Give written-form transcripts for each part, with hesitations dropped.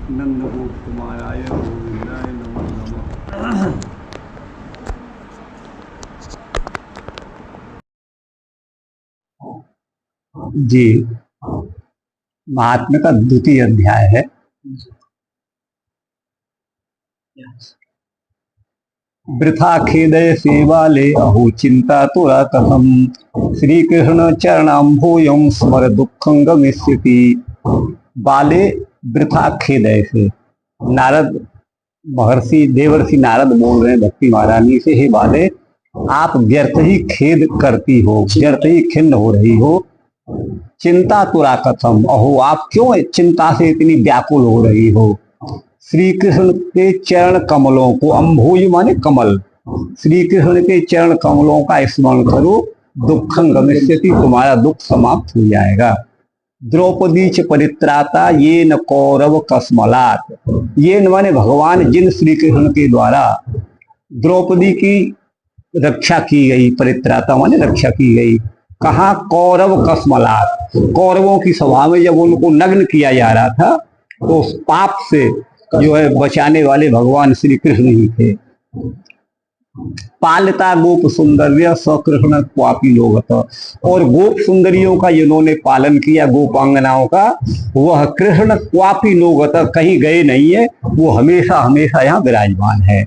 नंदगोपकुमाराय गोविंदाय नमो नमः। जी, महात्म्य का द्वितीय अध्याय है। वृथा खेदय सेवाले अहो चिंता तुरा कथम श्री कृष्ण चरणाम्भोयम स्मर दुखं गमिष्यति। बाले वृथा खेदय से नारद महर्षि देवर्षि नारद बोल रहे हैं भक्ति महारानी से, हे बाले आप व्यर्थ ही खेद करती हो, व्यर्थ ही खिन्न हो रही हो। चिंता तुरा कथम, अहो आप क्यों चिंता से इतनी व्याकुल हो रही हो। श्री कृष्ण के चरण कमलों को, अम्भोज माने कमल, श्री कृष्ण के चरण कमलों का स्मरण करो, दुखं गमिष्यति, तुम्हारा दुख समाप्त हो जाएगा। द्रौपदी च परित्राता ये न कौरव कस्मलात, ये न माने भगवान जिन श्री कृष्ण के द्वारा द्रौपदी की रक्षा की गई, परित्राता माने रक्षा की गई। कहा कौरव कस्मलात, कौरवों की सभा में जब उनको नग्न किया जा रहा था तो उस पाप से जो है बचाने वाले भगवान श्री कृष्ण ही थे। पालता गोप सुंदर्य सकृष्ण क्वापी लोगत, और गोप सुंदरियों का जिन्होंने पालन किया, गोपांगनाओं का, वह कृष्ण क्वापी लोगत, कहीं गए नहीं है, वो हमेशा हमेशा यहाँ विराजमान है।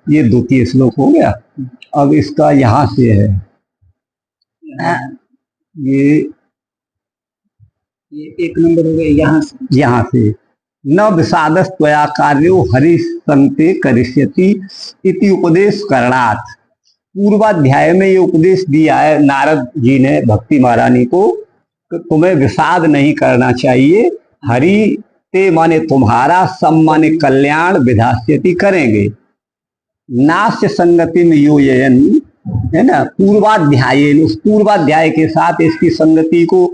ये द्वितीय श्लोक हो गया। अब इसका यहाँ से है ये एक नंबर हो गया। यहाँ से न विषादस त्वया कार्यो हरि संते करिष्यति इति उपदेश करणात्। पूर्वाध्याय में ये उपदेश दिया है नारद जी ने भक्ति महारानी को, तुम्हें विषाद नहीं करना चाहिए। हरि ते माने तुम्हारा, सम माने कल्याण, विधास्यति करेंगे, नास्य संगति में योजयन, है ना। पूर्वाध्याय, उस पूर्वाध्याय के साथ इसकी संगति को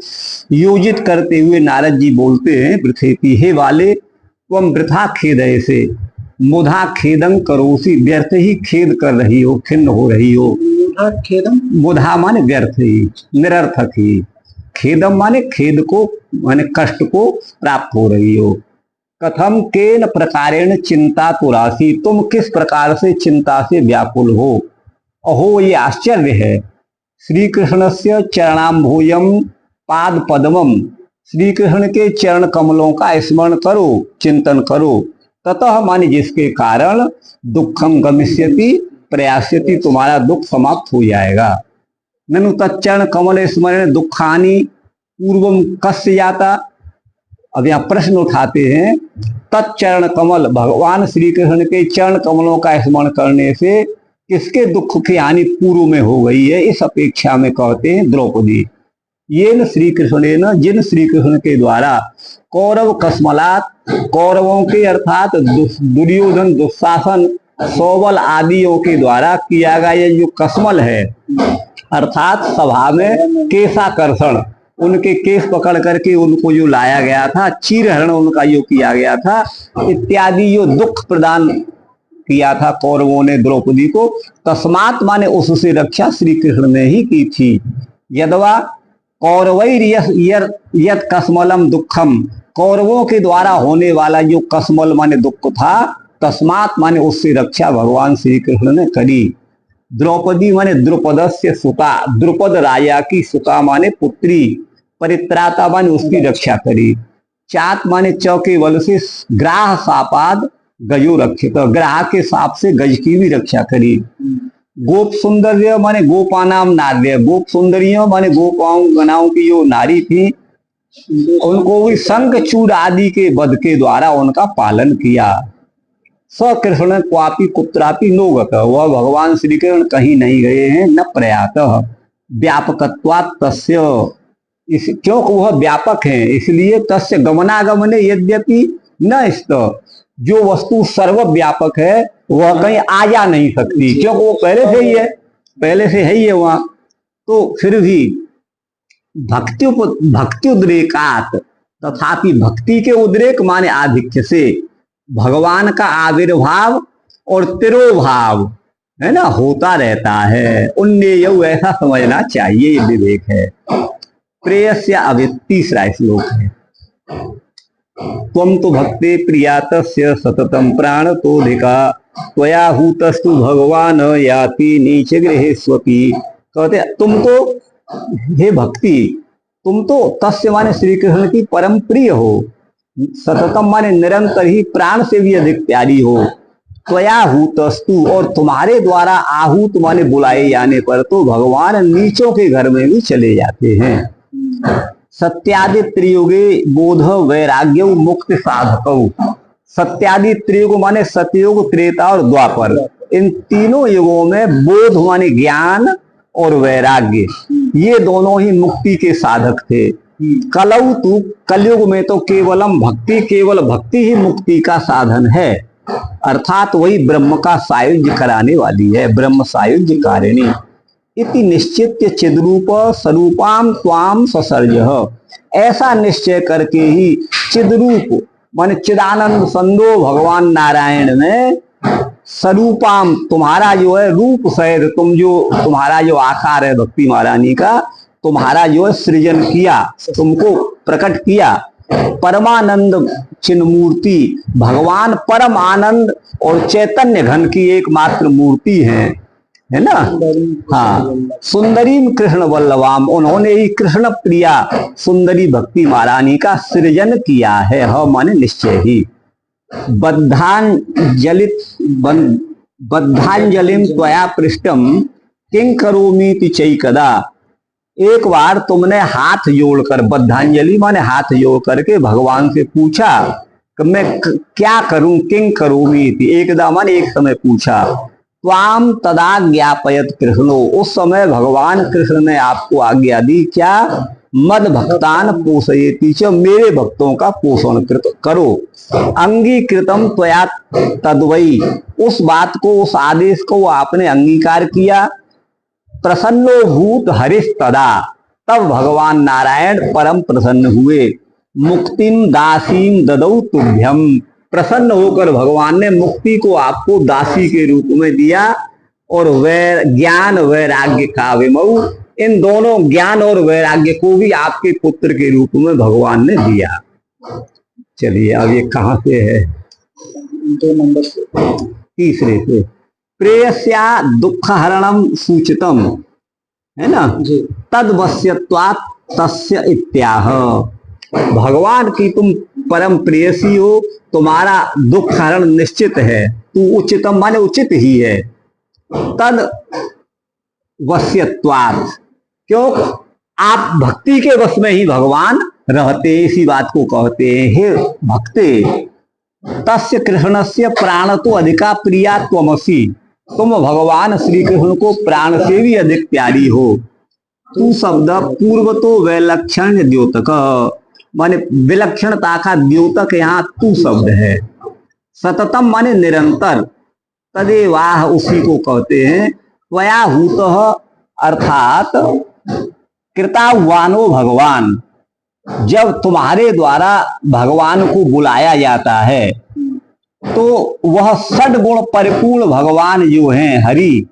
योजित करते हुए नारद जी बोलते हैं, पृथ्वी हे वाले तुम वृथा खेदय से मुधा खेदं करोसी, व्यर्थ ही खेद कर रही हो, खिन्न हो रही हो। खेदम, मुधा माने व्यर्थ ही, निरर्थक ही, खेदम माने खेद को, माने कष्ट को प्राप्त हो रही हो। कथम केन प्रकारेण चिंता तुरासी, तुम किस प्रकार से चिंता से व्याकुल हो। अहो ये आश्चर्य है। श्री कृष्ण से चरणाम्भोयम पाद पद्मम, श्री कृष्ण के चरण कमलों का स्मरण करो, चिंतन करो। ततः माने जिसके कारण दुखम गमिष्यति प्रयास्यति, तुम्हारा दुख समाप्त हो जाएगा। ननु तच्चरण कमल स्मरण दुखानि पूर्वम कस्य जाता। अब यहाँ प्रश्न उठाते हैं, तच्चरण कमल, भगवान श्री कृष्ण के चरण कमलों का स्मरण करने से किसके दुख की हानि पूर्व में हो गई है। इस अपेक्षा में कहते हैं द्रौपदी, ये न श्री कृष्ण न, जिन श्री कृष्ण के द्वारा कौरव कस्मलात, कौरवों के अर्थात दुर्योधन, दुशासन, सौबल आदियों के द्वारा किया गया ये जो कस्मल है, अर्थात सभा में केशाकर्षण, उनके केस पकड़ करके उनको जो लाया गया था, चीरहरण उनका जो किया गया था, इत्यादि जो दुख प्रदान किया था कौरवों ने द्रौपदी को, तस्मात माने उससे रक्षा श्री कृष्ण ने ही की थी। यदवा कौरवैर यत कस्मलम दुखम, कौरवों के द्वारा होने वाला जो कस्मल माने दुख था, तस्मात माने उससे रक्षा भगवान श्री कृष्ण ने करी। द्रौपदी माने द्रुपदस्य सुता, द्रुपद राजा की सुता माने पुत्री, परित्राता माने उसकी रक्षा करी। चात माने चौके बल से ग्राह सापाद गजो रक्षित, ग्राह के साप से गज की भी रक्षा करी। गोप सुंदर्य माने गोपानाम नार्य, गोप सुंदरियों माने गोपांगनाओं की जो नारी थी, उनको भी शंख चूड़ आदि के वध के द्वारा उनका पालन किया। स कृष्ण क्वापी कुत्रापि नोगत, वह भगवान श्री कृष्ण कहीं नहीं गए हैं, न प्रयातः व्यापकत्वात् तस्य, क्योंकि वह व्यापक है इसलिए, तस्य गमनागमने यद्यपि न स्त, जो वस्तु सर्वव्यापक है वह कहीं आ जा नहीं सकती, क्योंकि वो पहले से ही है, पहले से है ही है वहां। तो फिर भी भक्ति उद्रेकात, तथापि भक्ति के उद्रेक माने आधिक्य से भगवान का आविर्भाव और तिरोभाव, है ना, होता रहता है। उन्हें ऐसा समझना चाहिए, ये विवेक है। प्रेयस्य अभित, तीसरा श्लोक है। त्वं तो भक्ते प्रिया तस्य सततम प्राण तोधिका त्वया हूतस्तु भगवान याति नीच गृहेष्वपि। कहते तुम तो हे भक्ति, तुम तो तस्य माने श्री कृष्ण की परम प्रिय हो, सततम माने निरंतर ही प्राण से भी अधिक प्यारी हो, त्वया हूतस्तु और तुम्हारे द्वारा आहूत माने बुलाए जाने पर तो भगवान नीचों के घर में भी चले जाते हैं। सत्यादि त्रियुगे बोध वैराग्य मुक्ति साधक। सत्यादि त्रियुग माने सतयुग, त्रेता और द्वापर, इन तीनों युगों में बोध माने ज्ञान और वैराग्य, ये दोनों ही मुक्ति के साधक थे। कलौ तू, कलयुग में तो केवलम भक्ति, केवल भक्ति ही मुक्ति का साधन है, अर्थात वही ब्रह्म का सायुज्य कराने वाली है, ब्रह्म सायुज्य कारिणी। इति निश्चित्य चिद्रूप स्वरूपाम त्वाम ससर्ज। ऐसा निश्चय करके ही चिद्रूप माने चिदानंद संदो भगवान नारायण में स्वरूपाम, तुम्हारा जो है रूप सहित, तुम जो तुम्हारा जो आकार है भक्ति महारानी का, तुम्हारा जो है सृजन किया, तुमको प्रकट किया। परमानंद चिन्ह मूर्ति, भगवान परम आनंद और चैतन्य घन की एकमात्र मूर्ति है ना। हाँ, सुंदरीम कृष्ण वल्लभाम, उन्होंने ही कृष्ण प्रिया सुंदरी भक्ति महारानी का सृजन किया है। ह माने निश्चय ही। बद्धांजलिम त्वया पृष्ठम किं करोमीति चैकदा। एक बार तुमने हाथ जोड़कर, बद्धांजलि माने हाथ जोड़ करके भगवान से पूछा कि मैं क्या करूं, किं करोमीति, एकदा माने एक समय पूछा। त्वाम तदा ज्ञापयत कृष्णो, उस समय भगवान कृष्ण ने आपको आज्ञा दी, क्या, मद भक्तान पोषयेति च, मेरे भक्तों का पोषण करो। अंगीकृतम त्वया तद्वई, उस बात को, उस आदेश को आपने अंगीकार किया। प्रसन्नो भूत हरिश तदा, तब भगवान नारायण परम प्रसन्न हुए। मुक्तिम दासीम ददौ तुभ्यम, प्रसन्न होकर भगवान ने मुक्ति को आपको दासी के रूप में दिया। और ज्ञान वैराग्य का विमऊ, इन दोनों ज्ञान और वैराग्य को भी आपके पुत्र के रूप में भगवान ने दिया। चलिए अब ये कहां से है, 2 नंबर से, तीसरे से। प्रेयस्या दुख हरणम सूचितम, है ना, तद वश्यत्वात् तस्य इत्याह। भगवान की तुम परम प्रेयसी हो, तुम्हारा दुख हरण निश्चित है, तू उचितम माने उचित ही है। तद वश्यत्वात्, क्यों, आप भक्ति के वश में ही भगवान रहते, इसी बात को कहते हैं। हे भक्ते, तस्य कृष्णस्य प्राण तो अधिका प्रिया त्वमसि, तुम भगवान श्री कृष्ण को प्राण से भी अधिक प्यारी हो। तू शब्द पूर्व तो वैलक्षण द्योतक, माने विलक्षणता का द्योतक यहाँ तू शब्द है। सततम माने निरंतर, तदेवाह उसी को कहते हैं। त्वया हूतः अर्थात कृतावानो भगवान, जब तुम्हारे द्वारा भगवान को बुलाया जाता है तो वह षड्गुण परिपूर्ण भगवान जो हैं हरि,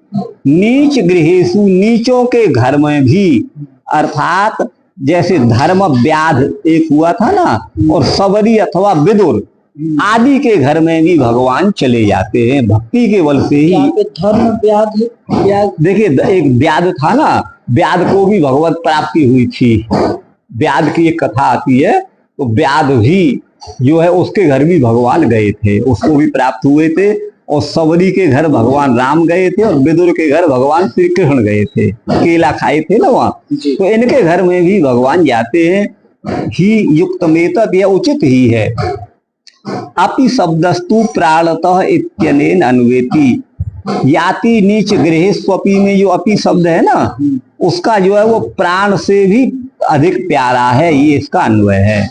नीच गृहेषु, नीचों के घर में भी, अर्थात जैसे धर्म व्याध एक हुआ था ना, और सबरी अथवा विदुर आदि के घर में भी भगवान चले जाते हैं भक्ति के बल से ही। धर्म व्याध, देखिए एक व्याध था ना, व्याध को भी भगवत प्राप्ति हुई थी। व्याध की एक कथा आती है, तो व्याध भी जो है उसके घर भी भगवान गए थे, उसको भी प्राप्त हुए थे। और सबरी के घर भगवान राम गए थे, और विदुर के घर भगवान श्री कृष्ण गए थे, केला खाए थे ना वहां, तो इनके घर में भी भगवान जाते हैं। ही युक्त मेतद, यह उचित ही है। अपि शब्दस्तु प्राणतः इत्यनेन अन्वेति, याति नीच गृहेष्वपि में जो अपि शब्द है ना, उसका जो है वो प्राण से भी अधिक प्यारा है, ये इसका अन्वय है।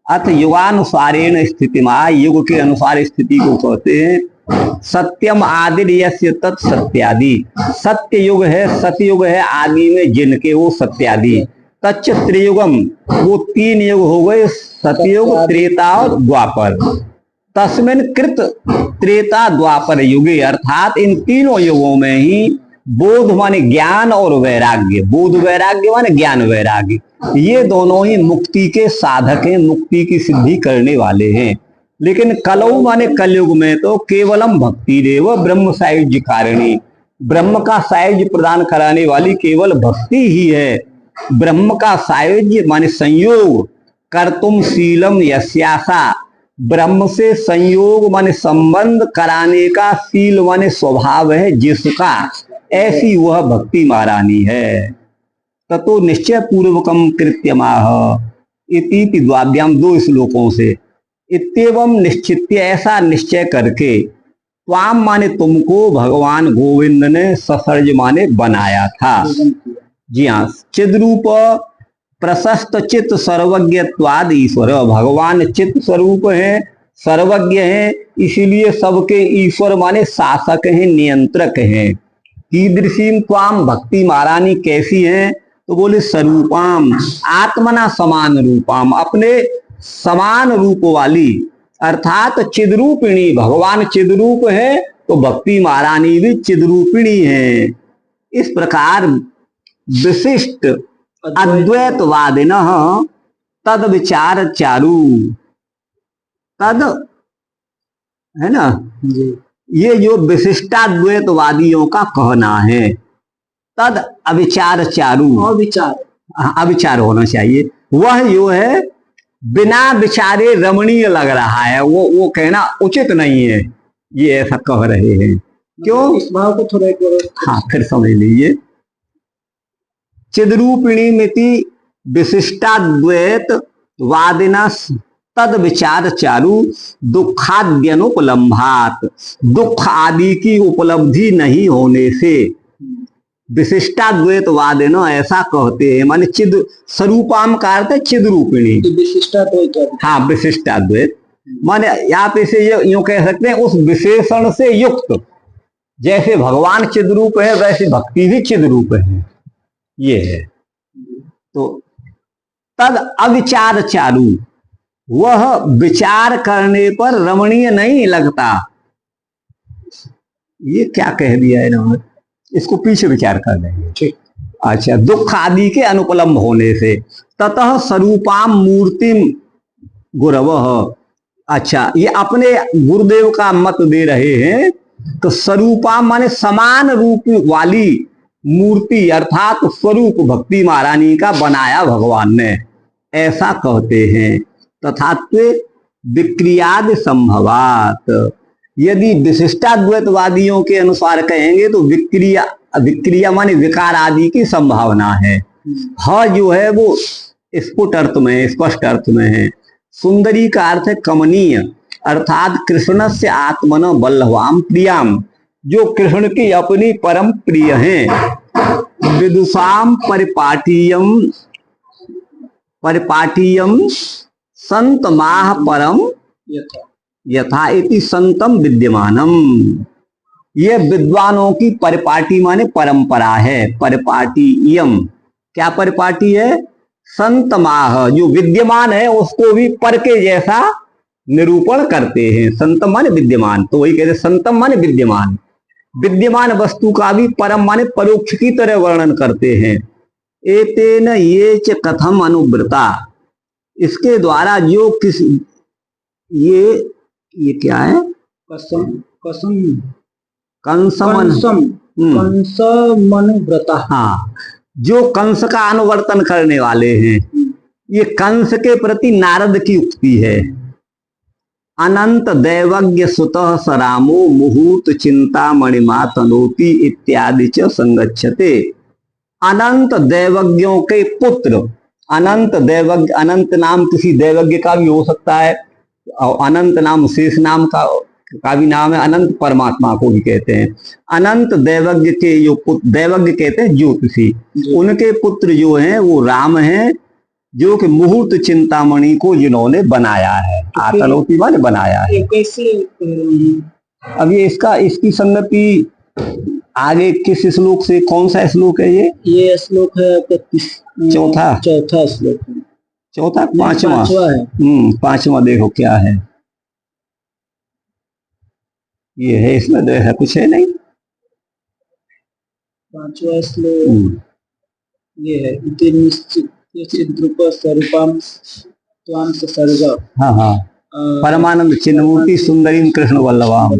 अथ युगानुसारेण स्थितिमा, युग के अनुसार स्थिति को कहते हैं। सत्यम आदि यस्य तत् सत्यादि, सत्य युग है, सतयुग है आदि में जिनके, वो सत्यादि। तच्च त्रियुगम, वो 3 युग हो गए, सतयुग त्रेता और द्वापर। तस्मिन् कृत त्रेता द्वापर युगे, अर्थात इन तीनों युगों में ही बोध माने ज्ञान और वैराग्य, बोध वैराग्य माने ज्ञान वैराग्य, ये दोनों ही मुक्ति के साधक हैं, मुक्ति की सिद्धि करने वाले हैं। लेकिन कलौ माने कलयुग में तो केवलम भक्ति रेव ब्रह्म सायुज्य कारिणी, ब्रह्म का सायुज्य प्रदान कराने वाली केवल भक्ति ही है। ब्रह्म का सायुज्य माने संयोग, कर्तुम शीलम यस्यासा, ब्रह्म से संयोग माने संबंध कराने का शील माने स्वभाव है जिसका, ऐसी वह भक्ति महारानी है। ततो निश्चय पूर्वकम कृत्यमाह इति द्वाभ्याम, 2 श्लोकों से। इत्येवं निश्चित्य, ऐसा निश्चय करके, त्वाम माने तुमको भगवान गोविंद ने ससर्ज माने बनाया था। जी हाँ, चिद्रूप प्रशस्त चित्त सर्वज्ञत्वाद ईश्वर, भगवान चित्त स्वरूप है, सर्वज्ञ है, इसीलिए सबके ईश्वर माने शासक हैं, नियंत्रक हैं। कीदृशीम त्वाम, भक्ति महारानी कैसी है? तो बोले स्वरूपाम आत्मना समान रूपाम, अपने समान रूप वाली, अर्थात चिद्रूपिणी, भगवान चिद्रूप है तो भक्ति महारानी भी चिद्रूपिणी है। इस प्रकार विशिष्ट अद्वैतवादिन तद विचार चारु, तद है ना, ये जो विशिष्टाद्वैतवादियों का कहना है, तद अविचार चारु, अविचार होना चाहिए, वह जो है बिना विचारे रमणीय लग रहा है, वो कहना उचित नहीं है, ये ऐसा कह रहे हैं। क्यों? इस भाव को थोड़ा एक बार हाँ फिर समझ लीजिए। चिद्रूपिणी मिति विशिष्टाद्वैत वादिनस तद विचार चारु दुखाद्यनुपलम्भात, दुख आदि की उपलब्धि नहीं होने से विशिष्टाद्वैतवादिन ऐसा कहते हैं, माने चिद स्वरूपाम का अर्थ है चिद्रूपिणी, विशिष्टाद्वैत। हाँ विशिष्टाद्वैत माने आप इसे यूं कह सकते हैं, उस विशेषण से युक्त, जैसे भगवान चिद्रूप है वैसे भक्ति भी चिद्रूप है, ये है। तो तद अविचार चारु, वह विचार करने पर रमणीय नहीं लगता। ये क्या कह दिया है ना, इसको पीछे विचार कर लेंगे। ठीक। अच्छा, दुख आदि के अनुपलम्ब होने से, ततः स्वरूपाम मूर्तिम गुरवः, अच्छा ये अपने गुरुदेव का मत दे रहे हैं। तो स्वरूपाम माने समान रूप वाली मूर्ति, अर्थात स्वरूप भक्ति महारानी का बनाया भगवान ने, ऐसा कहते हैं। तथात्वे विक्रियादि संभवात, यदि विशिष्टाद्वैतवादियों के अनुसार कहेंगे तो विक्रिया, विक्रिया माने विकार आदि की संभावना है। ह जो है वो स्फुट अर्थ में, स्पष्ट अर्थ में है। सुंदरी का अर्थ है कमनीय, अर्थात कृष्ण से आत्मन बल्लवाम प्रियाम, जो कृष्ण की अपनी परम प्रिय हैं। विदुषाम परिपाटीयम, परिपाटीयम संत माह परम यथा इति संतम विद्यमानम, ये विद्वानों की परिपाटी माने परंपरा है। परिपाटीयम क्या परिपाटी है? संत माह, जो विद्यमान है उसको भी पर के जैसा निरूपण करते हैं। संतम माने विद्यमान, तो वही कहते संतम माने विद्यमान, विद्यमान वस्तु का भी परम माने परोक्ष की तरह वर्णन करते हैं। एतेन ये च कथम अनुव्रता, इसके द्वारा जो किस, ये क्या है? कसम, कसम, कंसमन, कंसमनुव्रता, हाँ, जो कंस का अनुवर्तन करने वाले हैं। ये कंस के प्रति नारद की उक्ति है। अनंत दैवज्ञ सुतः सरामो मुहूर्त चिंता मणिमा तनोति इत्यादि च संगच्छते। अनंत दैवज्ञों के पुत्र, अनंत दैवज्ञ, अनंत नाम किसी दैवज्ञ का भी हो सकता है, और अनंत नाम शेष नाम का भी नाम है। अनंत परमात्मा को भी कहते हैं। अनंत दैवज्ञ के जो पुत्र, दैवज्ञ कहते हैं ज्योतिषी, उनके पुत्र जो हैं वो राम हैं, जो कि मुहूर्त चिंतामणि को जिन्होंने बनाया है, आतनोति माने बनाया है। अब ये इसका, इसकी संगति आगे किस श्लोक से, कौन सा श्लोक है ये श्लोक है 35, चौथा श्लोक है, चौथा, पांचवा है। पांचवा देखो क्या है, ये है, इसमें तो ऐसा कुछ है नहीं। पांचवा श्लोक ये है, इति निश्चित ये चिद्रूप स्वरूपम त्वां ससर्ग हाँ हाँ, परमानंद चिन्मूर्ति सुंदरीम कृष्ण वल्लभाम।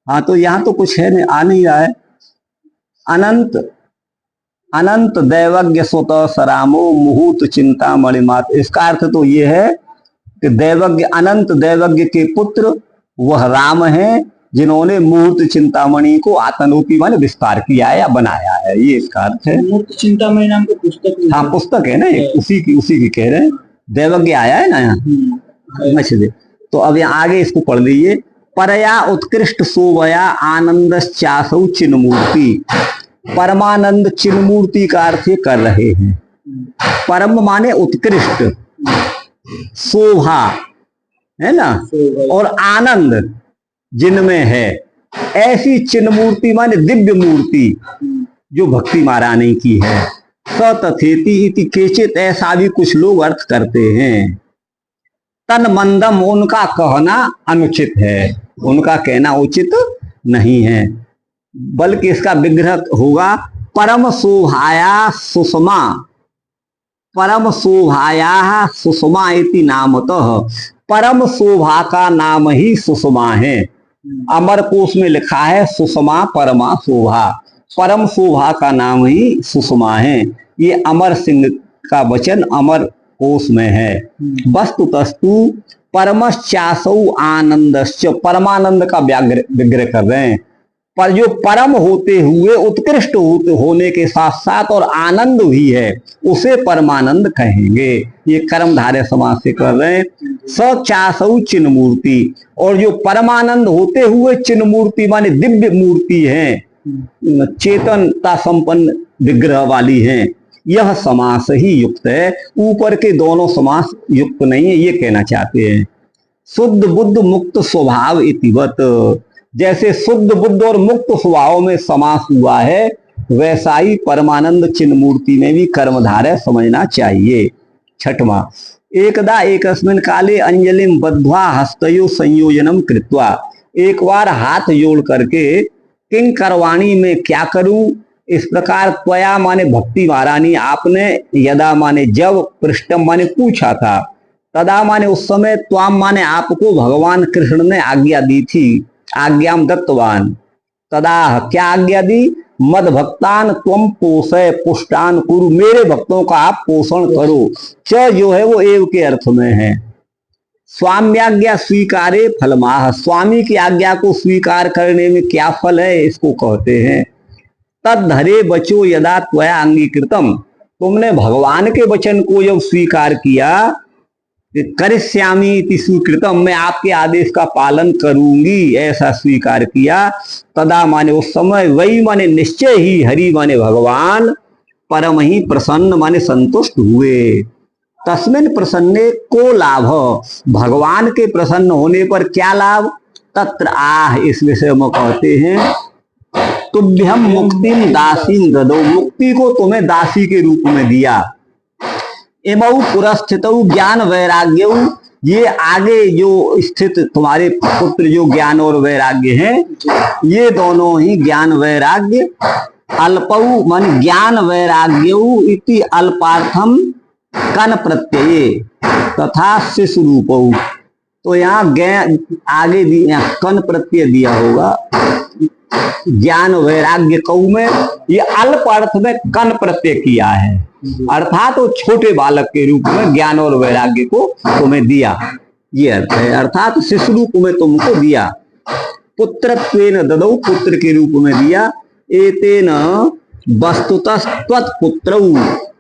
हाँ, तो यहाँ तो कुछ है नहीं, आ नहीं रहा है। अनंत अनंत दैवज्ञ स्वतः सरामो मुहूर्त चिंता मणिमात। इसका अर्थ तो ये है कि दैवज्ञ, अनंत दैवज्ञ के पुत्र वह राम हैं, जिन्होंने मुहूर्त चिंतामणि को आत्मरूपी माने विस्तार किया है या बनाया है, ये इसका अर्थ है। मूर्त चिंतामणि नाम का पुस्तक भी हाँ, पुस्तक है ना, उसी की कह रहे हैं। दैवज्ञ आया है ना यहाँ। अच्छा, तो अब यहाँ आगे इसको पढ़ लीजिए। परया उत्कृष्ट शोभया आनंद चासौ चिन्मूर्ति। परमानंद चिन्मूर्ति का अर्थ ये कर रहे हैं। परम माने उत्कृष्ट, शोभा है ना, और आनंद जिनमें है, ऐसी चिन्मूर्ति माने दिव्य मूर्ति जो भक्ति महारानी की है। सतथेति इति केचित, ऐसा भी कुछ लोग अर्थ करते हैं। तन मंदम, उनका कहना अनुचित है, उनका कहना उचित नहीं है, बल्कि इसका विग्रह होगा परम शोभाया सुषमा। परम शोभाया सुषमा इति नामतः, परम शोभा का नाम ही सुषमा है। अमर कोश में लिखा है सुषमा परमा शोभा, परम शोभा का नाम ही सुषमा है। ये अमर सिंह का वचन अमर कोश में है। वस्तु तस्तु परमश्चासौ आनंदश्च, परमानंद का विग्रह कर रहे हैं। पर जो परम होते हुए उत्कृष्ट होने के साथ साथ और आनंद भी है, उसे परमानंद कहेंगे। ये कर्मधारय समास से कर रहे हैं। सचासौ चिन्मूर्ति, और जो परमानंद होते हुए चिन्मूर्ति माने दिव्य मूर्ति है, चेतनता संपन्न विग्रह वाली है, यह समास ही युक्त है। ऊपर के दोनों समास युक्त नहीं है, ये कहना चाहते हैं। शुद्ध बुद्ध मुक्त स्वभाव इतिवत, जैसे शुद्ध बुद्ध और मुक्त स्वभाव में समास हुआ है, वैसा ही परमानंद चिन्मूर्ति में भी कर्मधारय समझना चाहिए। छठवां, एकदा एकस्मिन् काले अंजलिम बद्ध्वा हस्तयो संयोजनम कृत्वा। एक बार हाथ जोड़ करके किंग करवाणी में क्या करूं, इस प्रकार त्वया माने भक्ति महारानी, आपने, यदा माने जब, पृष्ठम माने पूछा था, तदा माने उस समय, त्वाम माने आपको भगवान कृष्ण ने आज्ञा दी थी, आज्ञाम दत्तवान। तदा क्या आज्ञा दी, मद भक्तान त्वम पोषय पुष्टान कुरु, मेरे भक्तों का आप पोषण करो। च जो है वो एव के अर्थ में है। स्वाम्याज्ञा स्वीकारे फलमाह, स्वामी की आज्ञा को स्वीकार करने में क्या फल है, इसको कहते हैं। तद धरे बचो यदा त्वया अंगीकृतम, तुमने भगवान के वचन को जब स्वीकार किया, करिष्यामि इति स्वीकृतम, मैं आपके आदेश का पालन करूंगी, ऐसा स्वीकार किया। तदा माने उस समय, वही माने निश्चय ही, हरि माने भगवान, परम ही प्रसन्न माने संतुष्ट हुए। तस्मिन् प्रसन्ने को लाभ, भगवान के प्रसन्न होने पर क्या लाभ। तत्र आह, इस विषय में कहते हैं, तुभ्यम मुक्तिम दासी ददौ, मुक्ति को तुम्हें दासी के रूप में दिया। एमऊ पुरस्थित ज्ञान वैराग्य, ये आगे जो स्थित तुम्हारे पुत्र जो ज्ञान और वैराग्य हैं, ये दोनों ही ज्ञान वैराग्य। अल्पऊ मन ज्ञान वैराग्य इति अल्पार्थम कन प्रत्यय तथा शिशु रूपऊ, तो यहाँ आगे कन प्रत्यय दिया होगा। ज्ञान वैराग्य कऊ में ये अल्प अर्थ में कन प्रत्यय किया है, अर्थात वो छोटे बालक के रूप में ज्ञान और वैराग्य को तुम्हें दिया, ये अर्थ है। अर्थात शिशु रूप में तुमको दिया। पुत्रत्वेन ददौ, पुत्र के रूप में दिया। एतेन वस्तुतः त्वत्पुत्रौ,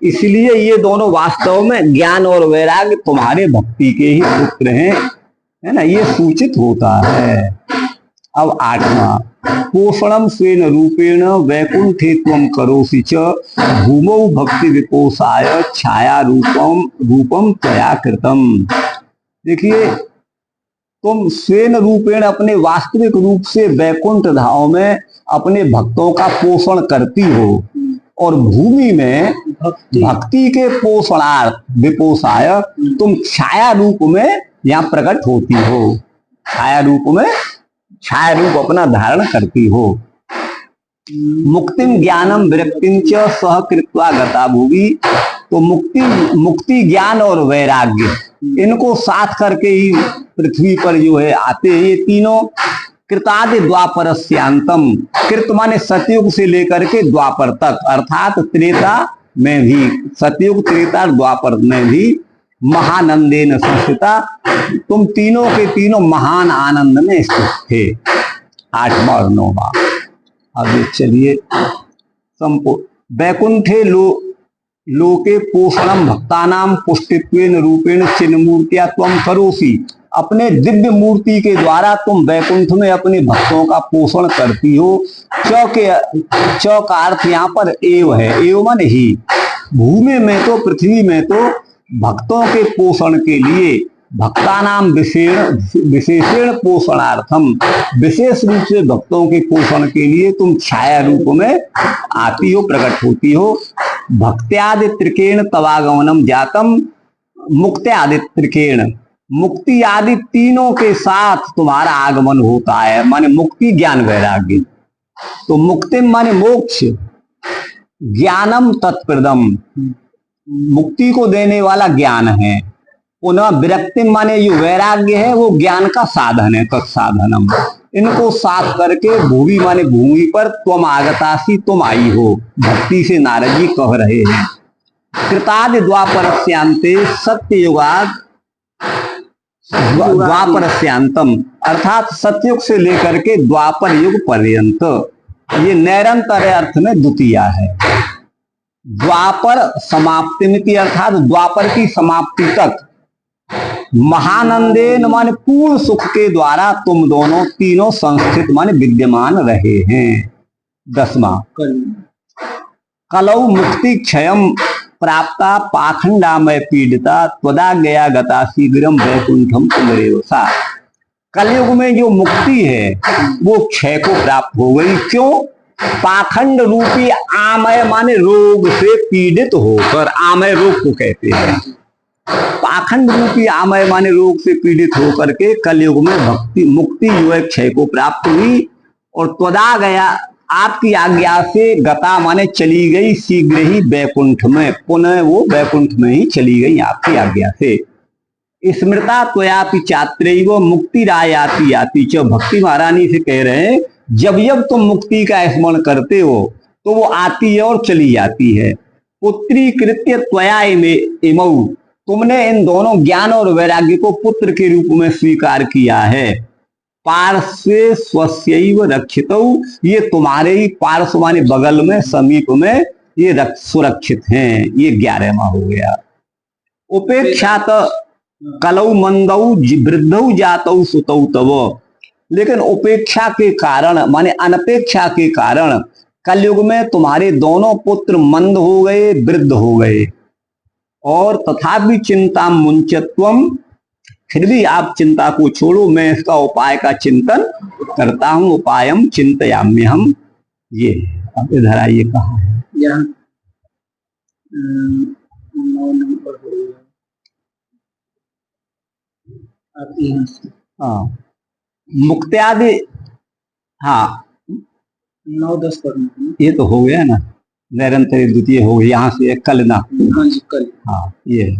इसलिए ये दोनों वास्तव में ज्ञान और वैराग्य तुम्हारे भक्ति के ही पुत्र हैं, है ना, ये सूचित होता है। अब आठवां, पोषणम स्वेन रूपेण वैकुंठे त्वं करोसि च भूमौ भक्ति विकोषाय छाया रूपम त्वया कृतम। देखिए, तुम स्वेन रूपेण, अपने वास्तविक रूप से वैकुंठ धाम में अपने भक्तों का पोषण करती हो, और भूमि में भक्ति के पोषणार्थ विपोषाय तुम छाया रूप में यहाँ प्रकट होती हो, छाया रूप में, छाया रूप अपना धारण करती हो। मुक्तिम ज्ञानम विरक्तिम च सह कृत्वा गता भूवि, तो मुक्ति मुक्ति ज्ञान और वैराग्य इनको साथ करके ही पृथ्वी पर जो है आते हैं। ये तीनों कृतादि द्वापरस्यांतम, कृत माने सतयुग से लेकर के द्वापर तक, अर्थात त्रेता में भी, सतयुग त्रेता द्वापर में भी महानंदेन संस्थिता, तुम तीनों के तीनों महान आनंद में स्थित थे। 8वां और 9वां। अब चलिए वैकुंठे लोके पोषणम भक्तानाम पुष्टित्वेन रूपेण चिन्मूर्तिया त्वं करोसि। अपने दिव्य मूर्ति के द्वारा तुम वैकुंठ में अपने भक्तों का पोषण करती हो। च का अर्थ यहाँ पर एव है, एव मन ही। भूमि में तो, पृथ्वी में तो भक्तों के पोषण के लिए, भक्तानाम विशेषण पोषणार्थम, विशेष रूप से भक्तों के पोषण के लिए तुम छाया रूप में आती हो, प्रकट होती हो। भक्त्यादि त्रिकेण तवागमनम जातम, मुक्त्यादि त्रिकेण, मुक्ति आदि तीनों के साथ तुम्हारा आगमन होता है, माने मुक्ति ज्ञान वैराग्य। तो मुक्ति माने मोक्ष, ज्ञानम तत्प्रदम, मुक्ति को देने वाला ज्ञान है। पुनः विरक्ति माने जो वैराग्य है वो ज्ञान का साधन है, तत्साधनम। इनको साथ करके भूमि माने भूमि पर त्वम आगतासी, तुम आई हो। भक्ति से नारद जी कह रहे हैं। कृतादि द्वापरस्यांते सत्ययुगाद द्वापरस्यांतम, अर्थात सतयुग से लेकर के द्वापर युग पर्यंत, ये नैरंतर अर्थ में द्वितीया है। द्वापर समाप्ति, अर्थात द्वापर की समाप्ति तक महानंदेन माने पूर्ण सुख के द्वारा तुम दोनों तीनों संस्थित माने विद्यमान रहे हैं। 10वां कलौ मुक्ति क्षयम प्राप्ता पाखंडामय पीड़िता त्वदा गया गता शीघ्रम वैकुंठम पुनरेवसा। कलयुग में जो मुक्ति है वो क्षय को प्राप्त हो गई। क्यों? पाखंड रूपी आमय माने रोग से पीड़ित होकर, आमय रोग को कहते हैं। पाखंड रूपी आमय माने रोग से पीड़ित होकर के कलयुग में भक्ति मुक्ति जो है क्षय को प्राप्त हुई। और त्वदा गया, आपकी आज्ञा से, गता माने चली गई, शीघ्र ही वैकुंठ में, पुनः वो वैकुंठ में ही चली गई आपकी आज्ञा से। स्मृता त्वयापि चात्रैव मुक्ति रायाति याति च। भक्ति महारानी से कह रहे हैं जब जब तुम मुक्ति का स्मरण करते हो तो वो आती है और चली जाती है। पुत्री कृत्य त्वया इमौ, तुमने इन दोनों ज्ञान और वैराग्य को पुत्र के रूप में स्वीकार किया है। पार्श्वे स्वस्यैव रक्षितौ, ये तुम्हारे ही पार्श्व माने बगल में, समीप में ये सुरक्षित हैं। ये 11वां हो गया। उपेक्षात कलौ मंदौ वृद्धौ जातौ सुतौ तव, लेकिन उपेक्षा के कारण माने अनपेक्षा के कारण कलयुग में तुम्हारे दोनों पुत्र मंद हो गए, वृद्ध हो गए। और तथापि चिंता मुंचत्वम, फिर भी आप चिंता को छोड़ो, मैं इसका उपाय का चिंतन करता हूं। उपायम चिंतयाम्यहम। ये अब इधर आइए, कहाँ है यहाँ 9 नंबर हो गया। आप यहाँ से, हाँ, मुक्त्यादि, हाँ 9-10 पढ़ना। ये तो हो गया ना, निरंतर द्वितीय हो गया। यहाँ से कलना, हाँ जी, कल, हाँ ये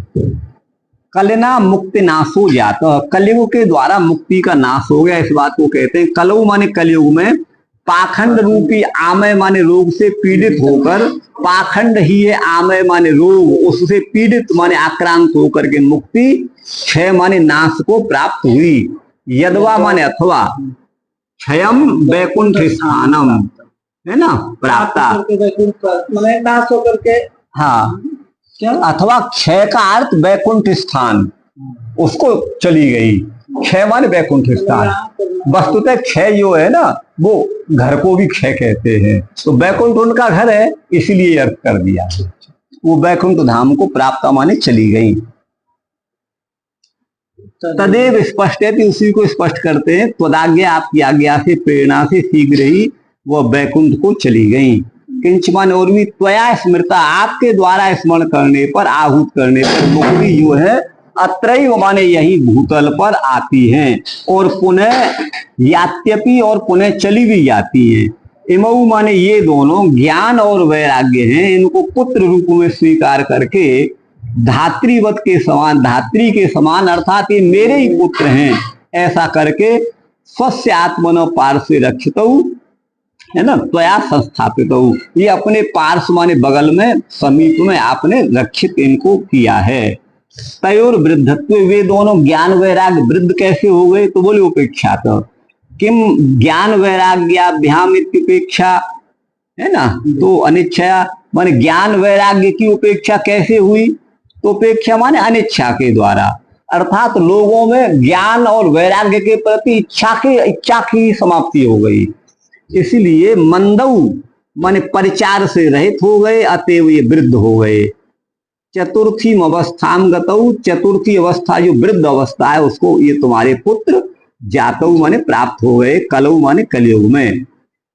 कलना मुक्ति नाशो जाता, कलयुग के द्वारा मुक्ति का नाश हो गया, इस बात को कहते हैं। कलौ माने कलयुग में, पाखंड रूपी आमय माने रोग से पीड़ित होकर, पाखंड ही है आमय माने रोग, उससे पीड़ित माने आक्रांत होकर के मुक्ति, क्षय माने नाश को प्राप्त हुई। यदवा माने अथवा, क्षयम वैकुंठ स्थानम, है ना, प्राप्ता, नाश होकर के, हाँ, अथवा क्षय का अर्थ वैकुंठ स्थान, उसको चली गई। क्षय माने वैकुंठ स्थान। वस्तुतः क्षय जो है ना, वो घर को भी क्षय कहते हैं, तो वैकुंठ उनका घर है, इसीलिए अर्थ कर दिया। वो वैकुंठ धाम को प्राप्त माने चली गई। तदेव स्पष्ट है, उसी को स्पष्ट करते हैं। त्वदाज्ञा, आपकी आज्ञा से, प्रेरणा से शीघ्र ही वह वैकुंठ को चली गई। किंचमान और भी त्वया स्मृता, आपके द्वारा स्मरण करने पर, आहूत करने पर मुक्ति जो है अत्रैव माने यही भूतल पर आती हैं, और पुनः यात्यपि, और पुनः चली भी जाती है। इमऊ माने ये दोनों ज्ञान और वैराग्य हैं, इनको पुत्र रूप में स्वीकार करके धात्रीवत के समान, धात्री के समान अर्थात ये मेरे ही पुत्र हैं ऐसा करके स्वस्य आत्मनो पार्श्व रक्षित है ना, त्वया संस्थापित, ये अपने पार्श्व माने बगल में समीप में आपने रक्षित इनको किया है। तयोर वृद्धत्व, वे दोनों ज्ञान वैराग्य वृद्ध कैसे हो गए, तो बोले उपेक्षा तो किम ज्ञान वैराग्याभ्याम इत्युपेक्षा, है ना, तो अनिच्छया माने ज्ञान वैराग्य की उपेक्षा कैसे हुई, तो उपेक्षा माने अनिच्छा के द्वारा, अर्थात लोगों में ज्ञान और वैराग्य के प्रति इच्छा की समाप्ति हो गई, इसलिए मंदऊ माने परिचार से रहित हो गए, अतएव ये वृद्ध हो गए। चतुर्थी अवस्थाम गतऊ, चतुर्थी अवस्था जो वृद्ध अवस्था है उसको ये तुम्हारे पुत्र जातऊ माने प्राप्त हो गए, कलऊ माने कलयुग में।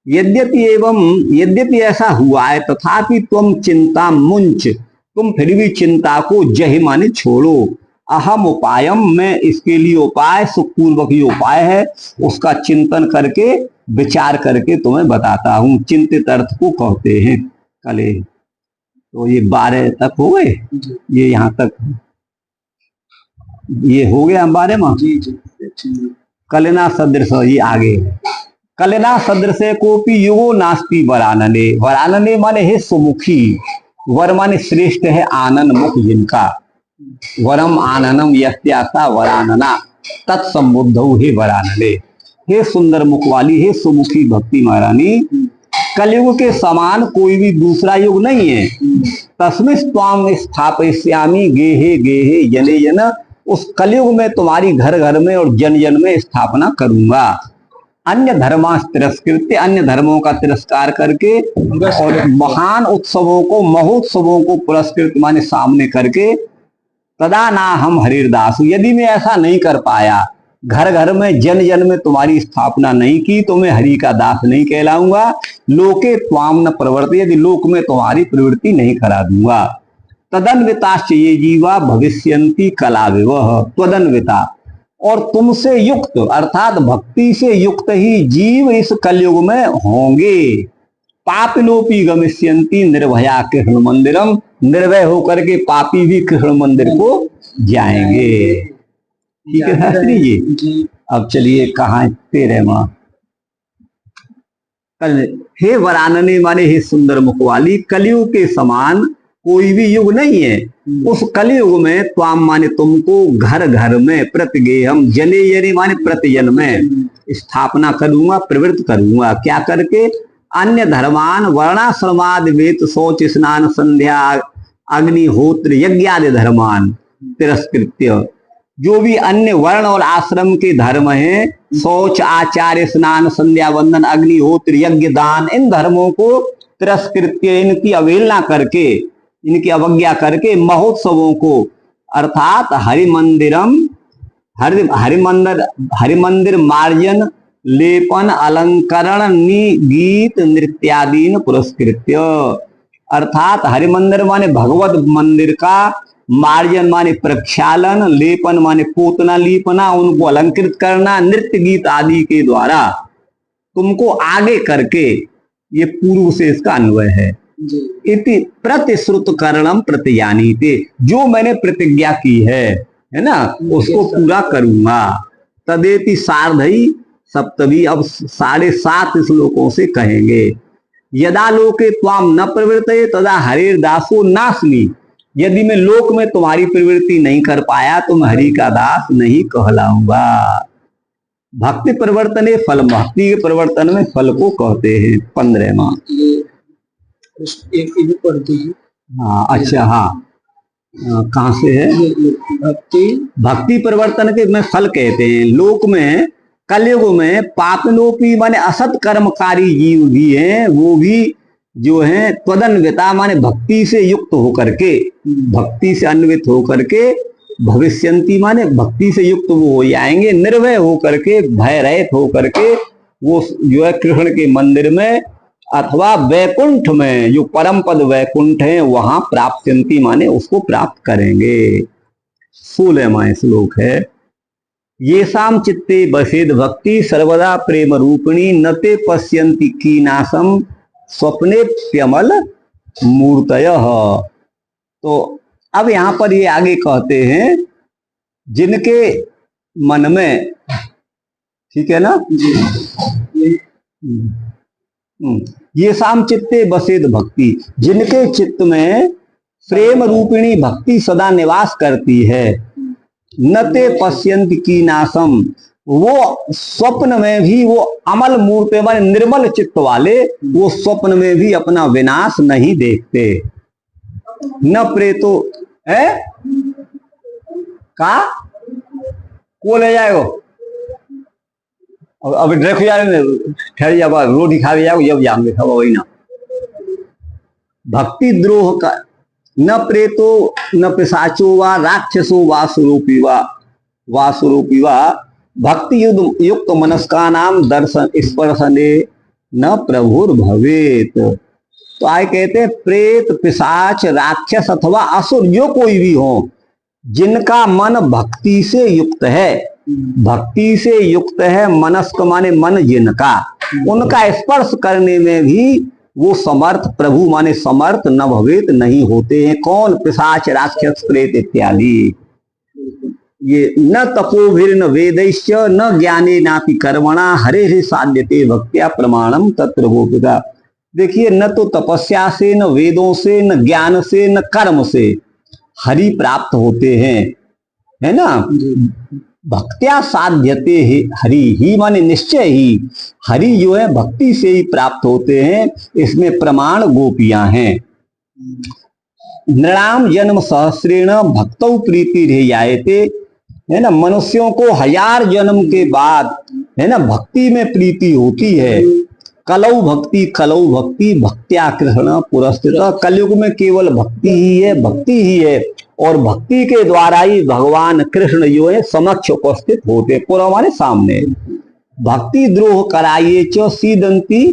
यद्यपि ऐसा हुआ है तथापि तुम चिंता मुंच, तुम फिर भी चिंता को जहि माने छोड़ो। अहम उपायम, मैं इसके लिए उपाय, सुखपूर्वक ये उपाय है उसका चिंतन करके विचार करके तुम्हें बताता हूं। चिंतित अर्थ को कहते हैं कले। तो ये 12 तक हो गए, ये यहाँ तक ये हो गया 12 में। कलना सदृश, ये आगे है। कलना सदृश कोपी युगो नास्ति वरानने, वरानने माने है सुमुखी, वर माने श्रेष्ठ है आनन मुख जिनका, वरम आननम यस्यासा वरानना तत्समुद्ध हे वरानले, हे सुंदर मुख वाली, हे सुमुखी भक्ति महारानी, कलयुग के समान कोई भी दूसरा युग नहीं है। तस्मिन् त्वां स्थापयिष्यामि गेहे गेहे जने जन, उस कलयुग में तुम्हारी घर घर में और जन जन में स्थापना करूंगा। अन्य धर्मास तिरस्कृत्य, अन्य धर्मों का तिरस्कार करके और महान उत्सवों को, महोत्सवों को पुरस्कृत माने सामने करके, तदा ना हम हरिदास, यदि मैं ऐसा नहीं कर पाया, घर घर में जन जन में तुम्हारी स्थापना नहीं की, तो मैं हरि का दास नहीं कहलाऊंगा। लोके त्वाम न प्रवर्ति, यदि लोक में तुम्हारी प्रवृत्ति नहीं करा दूंगा। तदन्विताश्च ये जीवा भविष्यन्ति कलाविवः, त्वदन्विता, और तुमसे युक्त अर्थात भक्ति से युक्त ही जीव इस कलयुग में होंगे। पापिलोपी गमिष्यन्ति निर्भया कृष्ण मंदिरम, निर्भय होकर के पापी भी कृष्ण मंदिर को जाएंगे। ठीक है शास्त्री जी। अब चलिए कहाँ 13 माह। कल हे वरानने माने हे सुंदर मुख वाली, कलयुग के समान कोई भी युग नहीं है। उस कलयुग में त्वाम माने तुमको घर घर में, प्रतिगेहम जने जने माने प्रतिजन में स्थापना करूंगा, प्रवृत्त करूंगा। क्या करके? अन्य धर्मान वर्णाश्रमाद वेद शौच स्नान संध्या अग्निहोत्र यज्ञादि धर्मान तिरस्कृत्य, जो भी अन्य वर्ण और आश्रम के धर्म हैं, शौच आचार्य स्नान संध्या वंदन अग्निहोत्र यज्ञ दान, इन धर्मों को तिरस्कृत्य, इनकी अवहेलना करके, इनकी अवज्ञा करके महोत्सवों को अर्थात हरिमंदिर मार्जन लेपन अलंकरण गीत नृत्यादीन पुरस्कृत्य, अर्थात हरिमंदिर माने भगवत मंदिर का, मार्जन माने प्रक्षालन, लेपन माने पोतना लीपना, उनको अलंकृत करना, नृत्य गीत आदि के द्वारा तुमको आगे करके, ये पूर्व से इसका अन्वय है। इति प्रतिश्रुत करणम प्रतियानीते, जो मैंने प्रतिज्ञा की है ना, उसको पूरा करूंगा। तदेति सार्धई सप्तमी, अब 7.5 श्लोकों से कहेंगे। यदा लोके त्वाम न प्रवृत्ते तदा हरिर दासो नास्मि, यदि मैं लोक में तुम्हारी प्रवृत्ति नहीं कर पाया तो मैं हरि का दास नहीं कहलाऊंगा। भक्ति परिवर्तन फल, भक्ति के परिवर्तन में फल को कहते हैं। 15वां एक पढ़ दीजिए। हाँ अच्छा, हाँ कहाँ से है? भक्ति परिवर्तन के में फल कहते हैं। लोक में कलयुग में पापलोपी माने असत कर्मकारी जीव भी हैं, वो भी जो है त्वदन्विता माने भक्ति से युक्त होकर के, भक्ति से अन्वित होकर के, भविष्यंती माने भक्ति से युक्त वो हो जाएंगे, निर्भय होकर के, भय रहित होकर के वो जो है कृष्ण के मंदिर में अथवा वैकुंठ में, जो परम पद वैकुंठ है वहां प्राप्त्यंती माने उसको प्राप्त करेंगे। 16वां श्लोक है। येषां चित्ते बसेद भक्ति सर्वदा प्रेम रूपिणी न ते पश्यन्ति कीनाशम स्वप्नेप्यमल मूर्तयः। तो अब यहाँ पर ये आगे कहते हैं जिनके मन में, ठीक है ना, ये शाम चित्ते बसेद भक्ति, जिनके चित्त में प्रेम रूपिणी भक्ति सदा निवास करती है, नते पश्यंत की नासम, वो स्वप्न में भी, वो अमल मूर्ति वाले निर्मल चित्त वाले, वो स्वप्न में भी अपना विनाश नहीं देखते। न प्रेतो है का को ले जाएगो, अब देखो यार, ठहर जा, रोटी खा जाओ, जब जाएंगे सब वही ना। भक्ति द्रोह का न प्रेतो न पिशाचो वा राक्षसो वा स्वरूपी वा भक्ति युक्त मनस्का नाम दर्शन स्पर्शने न प्रभुर भवेत। तो आए कहते हैं प्रेत पिशाच राक्षस अथवा असुर जो कोई भी हो, जिनका मन भक्ति से युक्त है, भक्ति से युक्त है, मनस्क माने मन जिनका, उनका स्पर्श करने में भी वो समर्थ, प्रभु माने समर्थ न भवेत नहीं होते हैं। कौन? पिशाच राक्षस प्रेत इत्यादि। ये न तपोभिर न वेदैश्च न ज्ञाने नापि कर्मणा हरे हरे साध्यते भक्त्या प्रमाणम तत्र गोपिका। देखिए, न तो तपस्या से, न वेदों से, न ज्ञान से, न कर्म से हरि प्राप्त होते हैं, है ना। भक्त्या साध्यते हरि ही माने निश्चय ही, हरि जो है भक्ति से ही प्राप्त होते हैं। इसमें प्रमाण गोपियां हैं। नृणाम जन्म सहस्रेण भक्तौ प्रीति रहियायते, है ना। मनुष्यों को 1000 जन्म के बाद, है ना, भक्ति में प्रीति होती है। कलौ भक्ति भक्त्या कृष्ण पुरस्थित। कलयुग में केवल भक्ति ही है, भक्ति ही है, और भक्ति के द्वारा ही भगवान कृष्ण जो है समक्ष उपस्थित होते, पूरा हमारे सामने। भक्ति द्रोह कराइए च सीदंती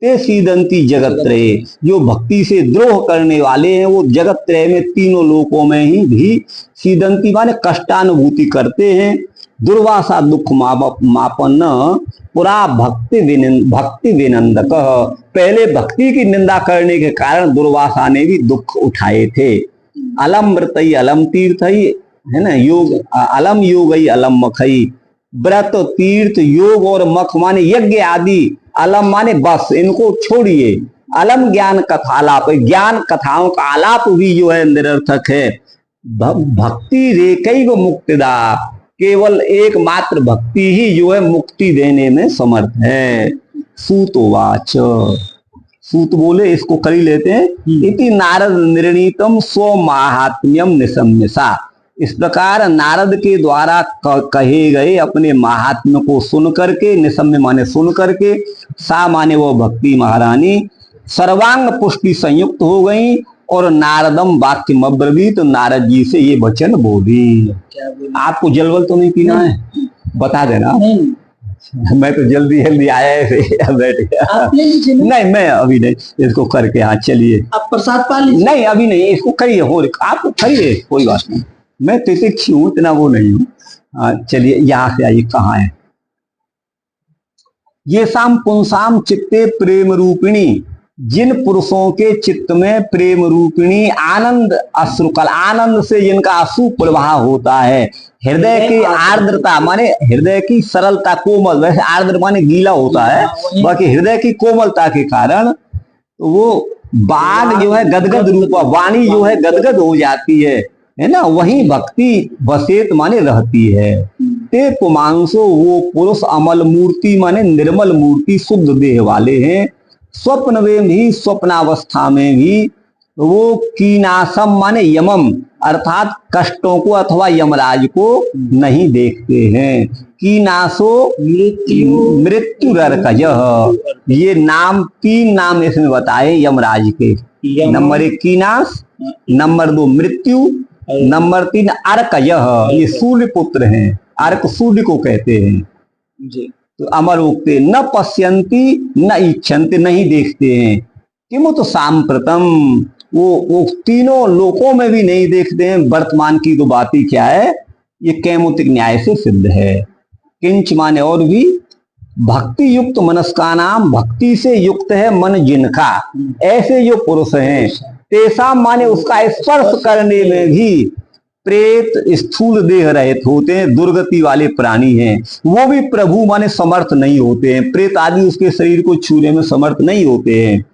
ते सीदंती जगत त्रये। जो भक्ति से द्रोह करने वाले हैं वो जगत त्रय में, तीनों लोकों में ही भी सीदंती माने कष्टानुभूति करते हैं। दुर्वासा दुख मापन्न पुरा भक्ति विनंदक। पहले भक्ति की निंदा करने के कारण दुर्वासा ने भी दुख उठाए थे। अलम व्रतई अलम तीर्थई, है ना, योग अलम योगई अलम मखई। व्रत तीर्थ योग और मख माने यज्ञ आदि, अलम माने बस, इनको छोड़िए। अलम ज्ञान कथालाप, ज्ञान कथाओं का आलाप भी जो है निरर्थक है। भक्ति रेकैव मुक्तिदा, केवल एकमात्र भक्ति ही जो है मुक्ति देने में समर्थ है। सूतोवाच, सूत बोले, इसको करी लेते हैं। इति नारद निर्णीतम स्व महात्म्यम निशम्यसा। इस प्रकार नारद के द्वारा कहे गए अपने महात्म्य को सुन करके, निशम्य माने सुन करके, सा माने वो भक्ति महारानी सर्वांग पुष्टि संयुक्त हो गई और नारदम वाक्य मब्रवीत, तो नारद जी से ये वचन बोली। आपको जलवल तो नहीं पीना है? बता देना। मैं तो जल्दी जल्दी आया है, बैठ गया। नहीं, मैं अभी नहीं, इसको करके, हाँ चलिए। आप प्रसाद पा लीजिए। नहीं अभी नहीं, इसको करिए, हो आप करिए, कोई बात नहीं। मैं तितिक्षु हूँ, इतना वो नहीं हूँ। चलिए यहाँ से आइए, कहाँ है? ये शाम पुंसाम चित्ते प्रेम रूपिणी, जिन पुरुषों के चित्त में प्रेम रूपिणी आनंद अश्रुकल, आनंद से जिनका अश्रु प्रवाह होता है। हृदय की आर्द्रता माने हृदय की सरलता, कोमल, वैसे आर्द्र माने गीला होता है, बाकी हृदय की कोमलता के कारण वो बाग जो है गदगद रूपा, वाणी जो है गदगद हो जाती है ना। वही भक्ति बसेत माने रहती है। ते पुमांसो, वो पुरुष अमल मूर्ति माने निर्मल मूर्ति, शुद्ध देह वाले हैं। स्वप्न में भी, स्वप्नावस्था में भी वो कीनासम माने यमम, अर्थात कष्टों को अथवा यमराज को नहीं देखते हैं। कीनासो मृत्युरर्कजः, ये नाम, 3 नाम इसमें बताए यमराज के। नंबर 1 कीनास, नंबर 2 मृत्यु, नंबर 3 अर्कजः, ये सूर्य पुत्र हैं। अर्क सूर्य को कहते हैं जी। तो अमर उक्ते न पश्यंती न इच्छन्ति, नहीं देखते हैं। किमु तो सांप्रतम, वो तीनों लोकों में भी नहीं देखते हैं। वर्तमान की तो बात ही क्या है, ये कैमुतिक न्याय से सिद्ध है। किंच माने और भी, भक्ति युक्त मनस्का नाम, भक्ति से युक्त है मन जिनका, ऐसे जो पुरुष हैं, तेसा माने उसका स्पर्श करने में भी प्रेत स्थूल देह रहित होते हैं, दुर्गति वाले प्राणी हैं, वो भी प्रभु माने समर्थ नहीं होते हैं, प्रेत आदि उसके शरीर को छूने में समर्थ नहीं होते हैं।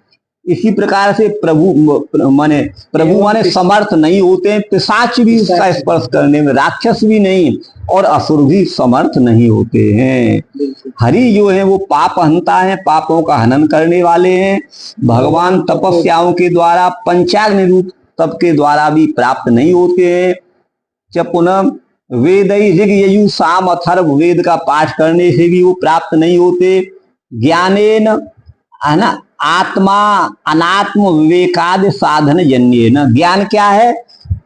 इसी प्रकार से प्रभु माने समर्थ नहीं होते हैं, पिशाच भी उसका स्पर्श करने में, राक्षस भी नहीं और असुर भी समर्थ नहीं होते हैं। हरि जो है वो पाप हंता है, पापों का हनन करने वाले हैं। भगवान तपस्याओं के द्वारा, पंचाग्नि रूप तप के द्वारा भी प्राप्त नहीं होते हैं। जब पुनः वेद ऋग यजु साम अथर्व वेद का पाठ करने से भी वो प्राप्त नहीं होते। ज्ञानेन है ना आत्मा अनात्म विवेकादि साधन जन्य न, ज्ञान क्या है?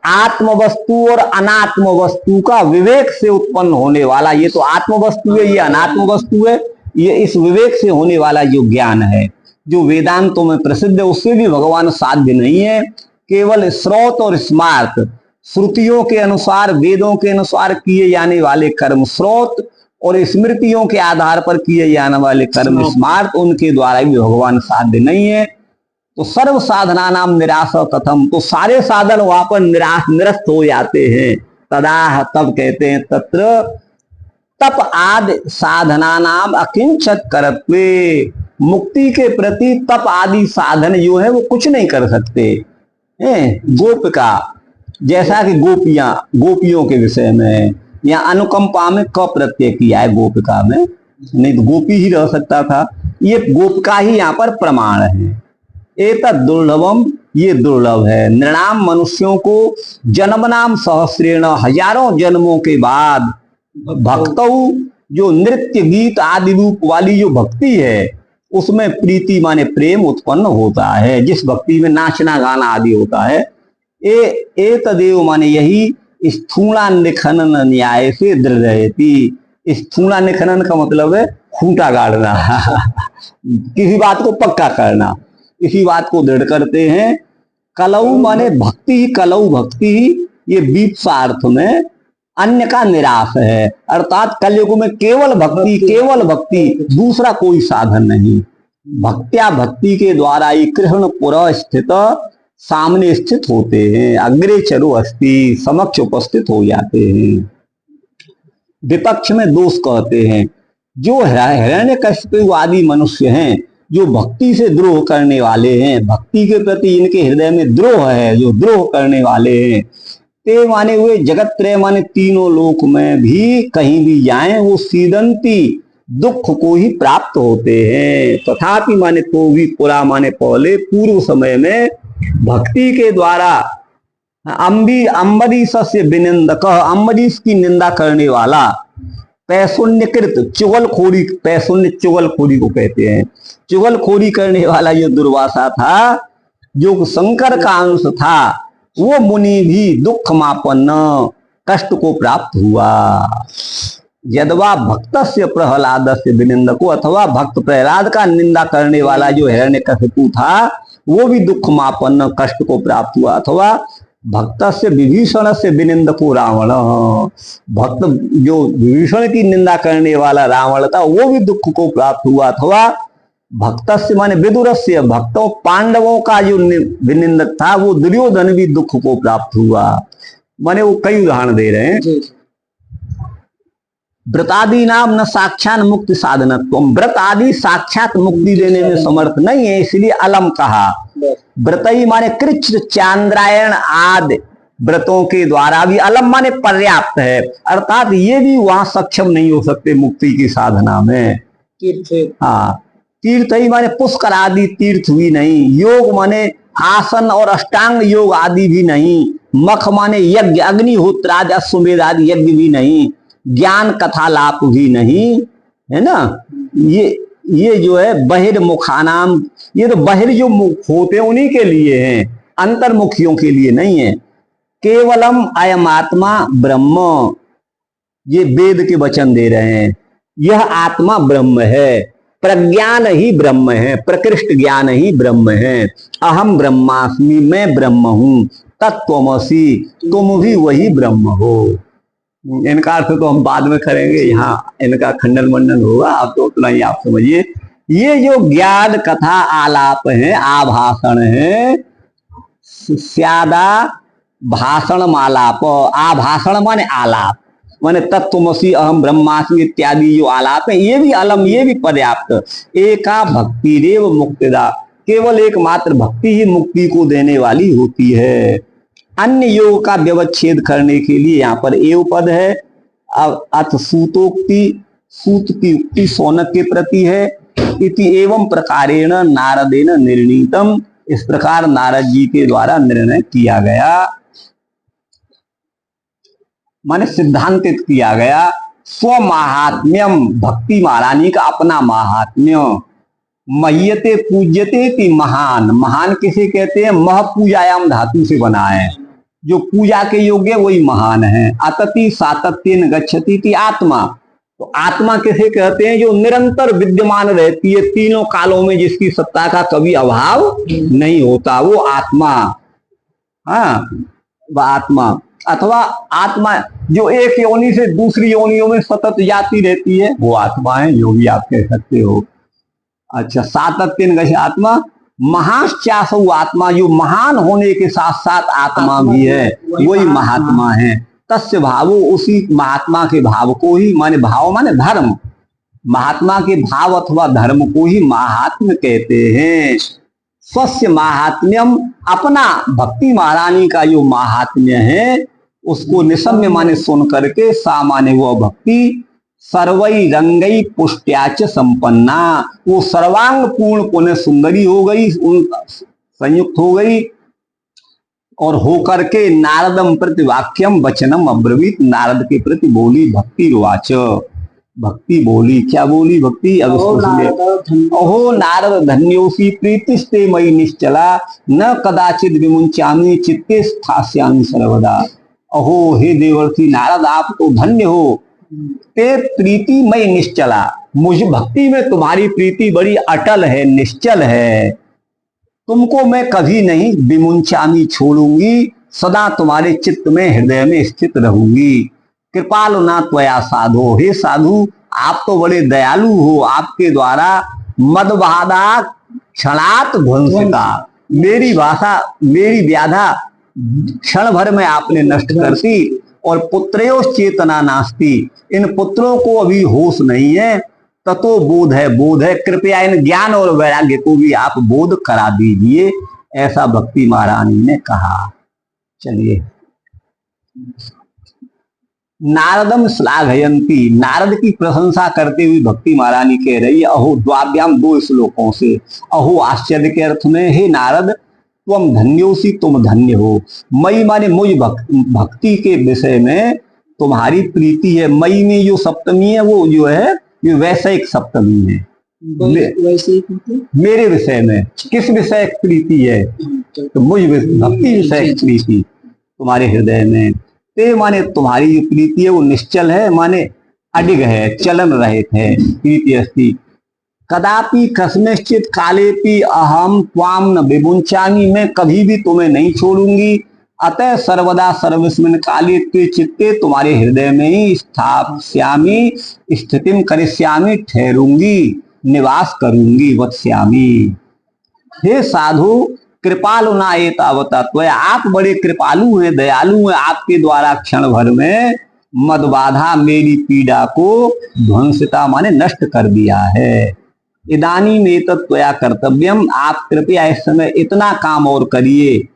आत्म वस्तु और अनात्म वस्तु का विवेक से उत्पन्न होने वाला, ये तो आत्म वस्तु है, ये अनात्म वस्तु है, ये इस विवेक से होने वाला जो ज्ञान है, जो वेदांतों में प्रसिद्ध है, उससे भी भगवान साध्य नहीं है। केवल श्रोत और स्मार्त, श्रुतियों के अनुसार, वेदों के अनुसार किए जाने वाले कर्म श्रोत और स्मृतियों के आधार पर किए जाने वाले कर्म स्मार्त, उनके द्वारा भी भगवान साध्य नहीं है। तो सर्व साधना नाम निराश कथम, तो सारे साधन वहां पर निरस्त हो जाते हैं। तदा तब कहते हैं तत्र तप आदि साधना नाम अकिंचत करत्वे, मुक्ति के प्रति तप आदि साधन जो है वो कुछ नहीं कर सकते हैं। गोपिका, जैसा कि गोपियों के विषय में या अनुकंपा में क प्रत्यय किया है गोपिका में, नहीं तो गोपी ही रह सकता था, ये गोपिका ही यहाँ पर प्रमाण है। एतत् दुर्लभम, ये दुर्लभ है। नृणाम, मनुष्यों को जन्म नाम सहस्रेण, हजारों जन्मों के बाद भक्तौ, जो नृत्य गीत आदि रूप वाली जो भक्ति है, उसमें प्रीति माने प्रेम उत्पन्न होता है, जिस भक्ति में नाचना गाना आदि होता है। ए तदेव माने यही स्थूला निखनन न्याय से दृढ़यति। स्थूला निखनन का मतलब है खूंटा गाड़ना किसी बात को पक्का करना, इसी बात को दृढ़ करते हैं। कलऊ माने भक्ति ही, कलऊ भक्ति ही, ये बीप्सार्थ में अन्य का निराश है, अर्थात कलयुग में केवल भक्ति, केवल भक्ति, दूसरा कोई साधन नहीं। भक्त्या, भक्ति के द्वारा ही कृष्ण पुर स्थित, सामने स्थित होते हैं, अग्रे चरु अस्ति, समक्ष उपस्थित हो जाते हैं। विपक्ष में दोष कहते हैं, जो हिरण्यकशिपु आदि मनुष्य हैं, जो भक्ति से द्रोह करने वाले हैं, भक्ति के प्रति इनके हृदय में द्रोह है, जो द्रोह करने वाले हैं, ते माने हुए जगत त्रय माने तीनों लोक में भी कहीं भी जाएं, वो सीदंती, दुख को ही प्राप्त होते हैं। तथापि माने तो भी, पुरा माने पहले, पूर्व समय में भक्ति के द्वारा अम्बरीश से विनिंदक, अम्बरीश की निंदा करने वाला, पैशून्यकृत, चुगलखोरी, पैशून्य चुगलखोरी को कहते हैं, चुगलखोरी करने वाला जो दुर्वासा था, जो शंकर का अंश था, वो मुनि भी दुख मापन्न, कष्ट को प्राप्त हुआ। यदवा भक्त से प्रहलाद से विनिंदको, अथवा भक्त प्रहलाद का निंदा करने वाला जो हिरण्यकशिपु था, वो भी दुख मापन्न, कष्ट को प्राप्त हुआ। अथवा भक्त से विभीषण से विनिंदको रावण, भक्त जो विभीषण की निंदा करने वाला रावण था, वो भी दुख को प्राप्त हुआ। अथवा भक्त से माने विदुर से, भक्तों पांडवों का जो विनिंदक था, वो दुर्योधन भी दुख को प्राप्त हुआ। माने वो कई उदाहरण दे रहे हैं। व्रतादि नाम न साक्षात मुक्ति साधनत्व, व्रत आदि साक्षात मुक्ति देने में समर्थ नहीं है, इसलिए अलम कहा। व्रतई माने कृच्छ चांद्रायण आदि व्रतों के द्वारा भी, अलम माने पर्याप्त है, अर्थात ये भी वहां सक्षम नहीं हो सकते मुक्ति की साधना में। हाँ, तीर्थ ही माने पुष्कर आदि तीर्थ भी नहीं, योग माने आसन और अष्टांग योग आदि भी नहीं, मख माने यज्ञ, अग्निहोत्र आदि अश्वमेध आदि यज्ञ भी नहीं, ज्ञान कथा लाप भी नहीं, है ना। ये जो है बहिर्मुखानाम, ये तो बहिर जो मुख होते हैं उन्हीं के लिए हैं, अंतर्मुखियों के लिए नहीं है। केवलम अयम आत्मा ब्रह्म, ये वेद के वचन दे रहे हैं, यह आत्मा ब्रह्म है, प्रज्ञान ही ब्रह्म है, प्रकृष्ट ज्ञान ही ब्रह्म है। अहम ब्रह्मास्मि, मैं ब्रह्म हूं, तत्त्वमसि, तुम भी वही ब्रह्म हो। इनका अर्थ तो हम बाद में करेंगे, यहाँ इनका खंडन मंडन होगा, आप तो उतना ही आप समझिए। ये जो ज्ञान कथा आलाप है, आभाषण है, स्यादा भाषण मालाप, आभाषण माने आलाप, माने तत्वमसि अहम ब्रह्मास्मि इत्यादि जो आलाप है, ये भी अलम, ये भी पर्याप्त। एका भक्ति रेव मुक्तिदा, केवल एकमात्र भक्ति ही मुक्ति को देने वाली होती है। अन्य योग का व्यवच्छेद करने के लिए यहाँ पर एव पद है। अथ सूतोक्ति, सूत की उक्ति सौनक के प्रति है। इति एवं प्रकारेण नारदेन निर्णीतम, इस प्रकार नारद जी के द्वारा निर्णय किया गया, माने सिद्धांतित किया गया। स्व महात्म्यम, भक्ति महारानी का अपना महात्म्य। मह्यते पूज्यते ति महान, महान किसे कहते हैं? मह पूजायाम धातु से बना है, जो पूजा के योग्य वही महान है। अतति सातत्येन गच्छति ति आत्मा, तो आत्मा किसे कहते हैं? जो निरंतर विद्यमान रहती है, तीनों कालों में जिसकी सत्ता का कभी अभाव नहीं होता, वो आत्मा। हाँ, वह आत्मा। अथवा आत्मा जो एक योनि से दूसरी योनियों में सतत जाती रहती है, वो आत्मा है, जो भी आप कह सकते हो। अच्छा, सातत्येन गच्छ आत्मा। महाश्चासौ आत्मा, जो महान होने के साथ साथ आत्मा भी है, वही महात्मा है। तस्य भावो, उसी महात्मा के भाव को ही, माने भाव माने धर्म, महात्मा के भाव अथवा धर्म को ही महात्म्य कहते हैं। स्वस्य महात्म्यम, अपना भक्ति महारानी का जो महात्म्य है उसको निसम्य माने सुन करके, सामान्य वो भक्ति सर्वई रंगई पुष्ट्याच संपन्ना, वो सर्वांग पूर्ण पुण्य सुंदरी हो गई, संयुक्त हो गई, और होकर के नारदम प्रति वाक्यम वचनम अब्रवीत, नारद के प्रति बोली भक्ति वाच, भक्ति बोली। क्या बोली? भक्ति। अब अहो नारद धन्योसी प्रीतिस्ते मई निश्चला, न कदाचित विमुंचामी चित्ते स्थास्यामि सर्वदा। अहो हे देवर्षि नारद, आप तो धन्य हो, ते प्रीति मई निश्चला, मुझ भक्ति में तुम्हारी प्रीति बड़ी अटल है, निश्चल है, तुमको मैं कभी नहीं विमुंचामी छोड़ूंगी, सदा तुम्हारे चित्त में, हृदय में स्थित रहूंगी। कृपालु ना त्वया साधो, हे साधु आप तो बड़े दयालु हो, आपके द्वारा मदबाधा क्षणात ध्वंसिता, मेरी भाषा, मेरी व्याधा क्षण भर में आपने नष्ट कर दी। और पुत्र्यों चेतना नास्ती, इन पुत्रों को अभी होश नहीं है। ततो बोध है, बोध है, कृपया इन ज्ञान और वैराग्य को भी आप बोध करा दीजिए, ऐसा भक्ति महारानी ने कहा। चलिए, नारदम श्लाघयंती, नारद की प्रशंसा करते हुए भक्ति महारानी कह रही है। अहो द्वाभ्याम, दो श्लोकों से। अहो आश्चर्य के अर्थ में, हे नारद तुम धन्योसी, तुम धन्य हो। मई माने मुझ भक्ति के विषय में तुम्हारी प्रीति है। मई में जो सप्तमी है वो जो है ये वैश्विक सप्तमी है। मेरे विषय में किस विषय प्रीति है? तो मुझ भक्ति विषय प्रीति तुम्हारे हृदय में। ते माने तुम्हारी जो प्रीति है वो निश्चल है, माने अडिग है, चलन रहित है, प्रीति अस्ति। कदापि कस्मिंश्चित कालेपि अहम त्वाम न विमुंचामि, मैं कभी भी तुम्हें नहीं छोड़ूंगी। अतः सर्वदा सर्वस्मिन् काले ते चित्ते, तुम्हारे हृदय में ही स्थास्यामि, स्थितिम करिष्यामि, ठहरूंगी, निवास करूंगी, वत्स्यामि। हे साधु कृपालु ना एतावता त्वया, आप बड़े कृपालु हैं, दयालु हैं, आपके द्वारा क्षण भर में मदबाधा, मेरी पीड़ा को ध्वंसिता माने नष्ट कर दिया है। इदानीम एतत् त्वया कर्तव्यम, आप कृपया इस समय इतना काम और करिए।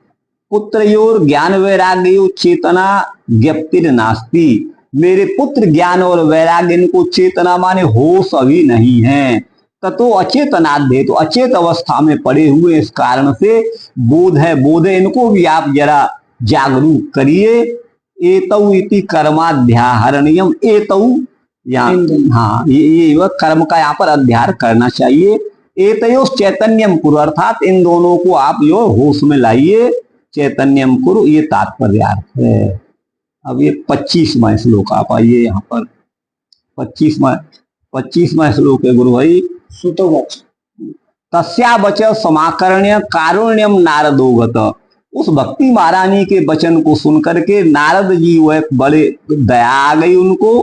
पुत्रयोर ज्ञान वैराग्यो चेतना ज्ञप्तिर नास्ति, मेरे पुत्र ज्ञान और वैराग्य, इनको चेतना माने होश अभी नहीं है। ततो अचेतनाध्य, तो अचेत अवस्था में पड़े हुए, इस कारण से बोध है, बोध है, इनको भी आप जरा जागरूक करिए। एतौ इति कर्माध्याहरणीयम, एतौ यहाँ, हाँ ये कर्म का यहाँ पर अध्यार करना चाहिए। एतयोः चैतन्यम कुरु, अर्थात इन दोनों को आप जो होश में लाइए, चैतन्यम कुरु, ये तात्पर्यार्थ है। अब ये 25वां श्लोक आप आइए यहाँ पर, 25वां श्लोक है गुरु भाई। सुतो तस्या वच समाकर्ण्य कारुण्यम नारदोगत, उस भक्ति महारानी के वचन को सुनकर के नारद जी वह बड़े दया आ गई उनको।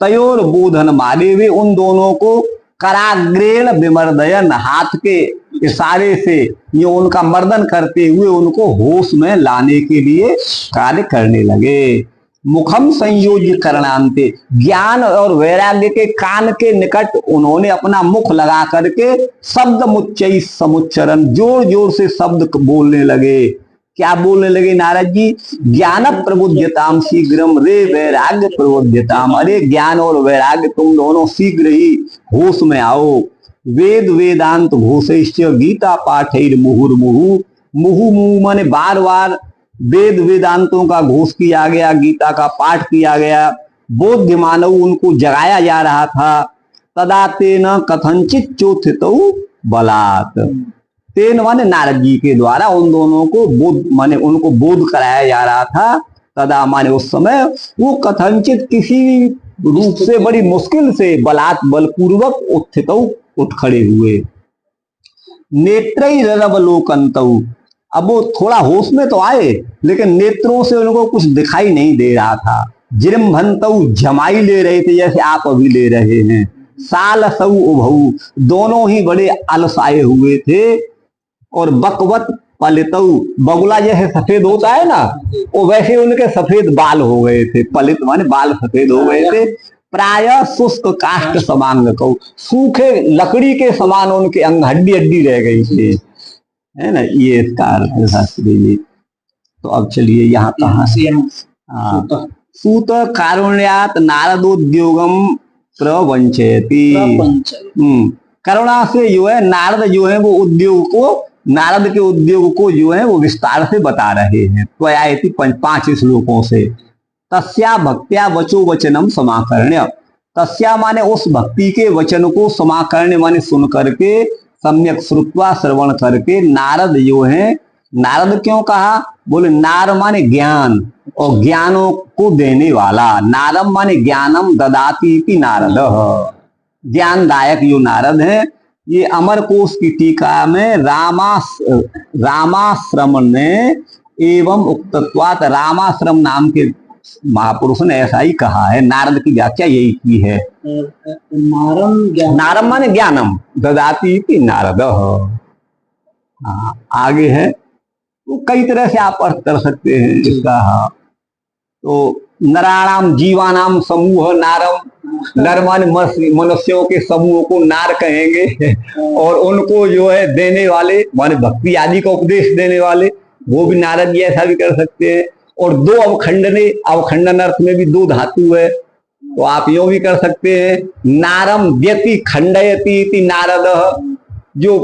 तयोर बोधन मारे वे उन दोनों को कराग्रेण विमर्दयन, हाथ के इशारे से ये उनका मर्दन करते हुए उनको होश में लाने के लिए कार्य करने लगे। मुखम संयोज्य करणांते, ज्ञान और वैराग्य के कान के निकट उन्होंने अपना मुख लगा करके शब्द मुच्चई समुच्चरण, जोर जोर से शब्द बोलने लगे। क्या बोलने लगे नारद जी? ज्ञान प्रबुद्धताम शीघ्रम रे वैराग्य प्रबुद्धताम, अरे ज्ञान और वैराग्य तुम दोनों शीघ्र ही होश में आओ। वेद वेदांत घोषैश्च गीता पाठैर मुहुर्मुहु, मुहु मुहु माने बार बार वेद वेदांतों का घोष किया गया, गीता का पाठ किया गया, बोध्य मानव उनको जगाया जा रहा था। तदा तेन कथंचित चोथितौ बलात्, तेन माने नारद जी के द्वारा उन दोनों को बोध माने उनको बोध कराया जा रहा था। तदा माने उस समय वो कथंचित किसी रूप से बड़ी मुश्किल से बलात् बलपूर्वक उत्थितौ उठ खड़े हुए। नेत्रई रवलोकंतौ, अब वो थोड़ा होश में तो आए लेकिन नेत्रों से उनको कुछ दिखाई नहीं दे रहा था। जिरम्भंतौ, जमाई ले रहे थे जैसे आप अभी ले रहे हैं। सालसौ उभौ, दोनों ही बड़े अलसाए हुए थे। और बकवत पलितौ, बगुला जैसे सफेद होता है ना, वो वैसे उनके सफेद बाल हो गए थे। पलित माने बाल सफेद हो गए थे। प्राय शुष्क काष्ठ समांग कौ, सूखे लकड़ी के समान उनके अंग हड्डी हड्डी रह गई थी, है ना। ये इसका अर्थ है शास्त्री जी। तो अब चलिए यहाँ कहाँ से, सूत कारुण्यात नारदोद्योगम प्रवंचयति, करुणा से जो है नारद जो है वो उद्योग को, नारद के उद्योग को जो है वो विस्तार से बता रहे हैं। त्वयायति 5 श्लोकों से। तस्या भक्त्या वचो वचनम समाकर्ण्य, तस्या माने उस भक्ति के वचन को, समाकर्ण्य माने सुन करके, सम्यक श्रुत्वा श्रवण करके नारद जो है, नारद क्यों कहा? बोले नार माने ज्ञान और ज्ञानों को देने वाला, नारम माने ज्ञानम ददाती इति नारद, ज्ञानदायक जो नारद है। ये अमरकोश की टीका में रामाश्रम ने एवं उक्तत्वात्, रामाश्रम नाम के महापुरुष ने ऐसा ही कहा है। नारद की व्याख्या यही की है। नारम माने ज्ञानम ददाती इति नारद। आगे है तो कई तरह से आप अर्थ कर सकते हैं इसका। तो नराणाम जीवानाम समूह नारम, नर माने मनुष्यों के समूह को नार कहेंगे। और उनको जो है देने वाले माने भक्ति आदि का उपदेश देने वाले, वो भी नारद जी ऐसा भी कर सकते हैं। और 2 अवखंडने, अवखंडन अर्थ में भी 2 धातु है, तो आप यूं भी कर सकते हैं। नारम व्यति खंडयति इति नारद, जो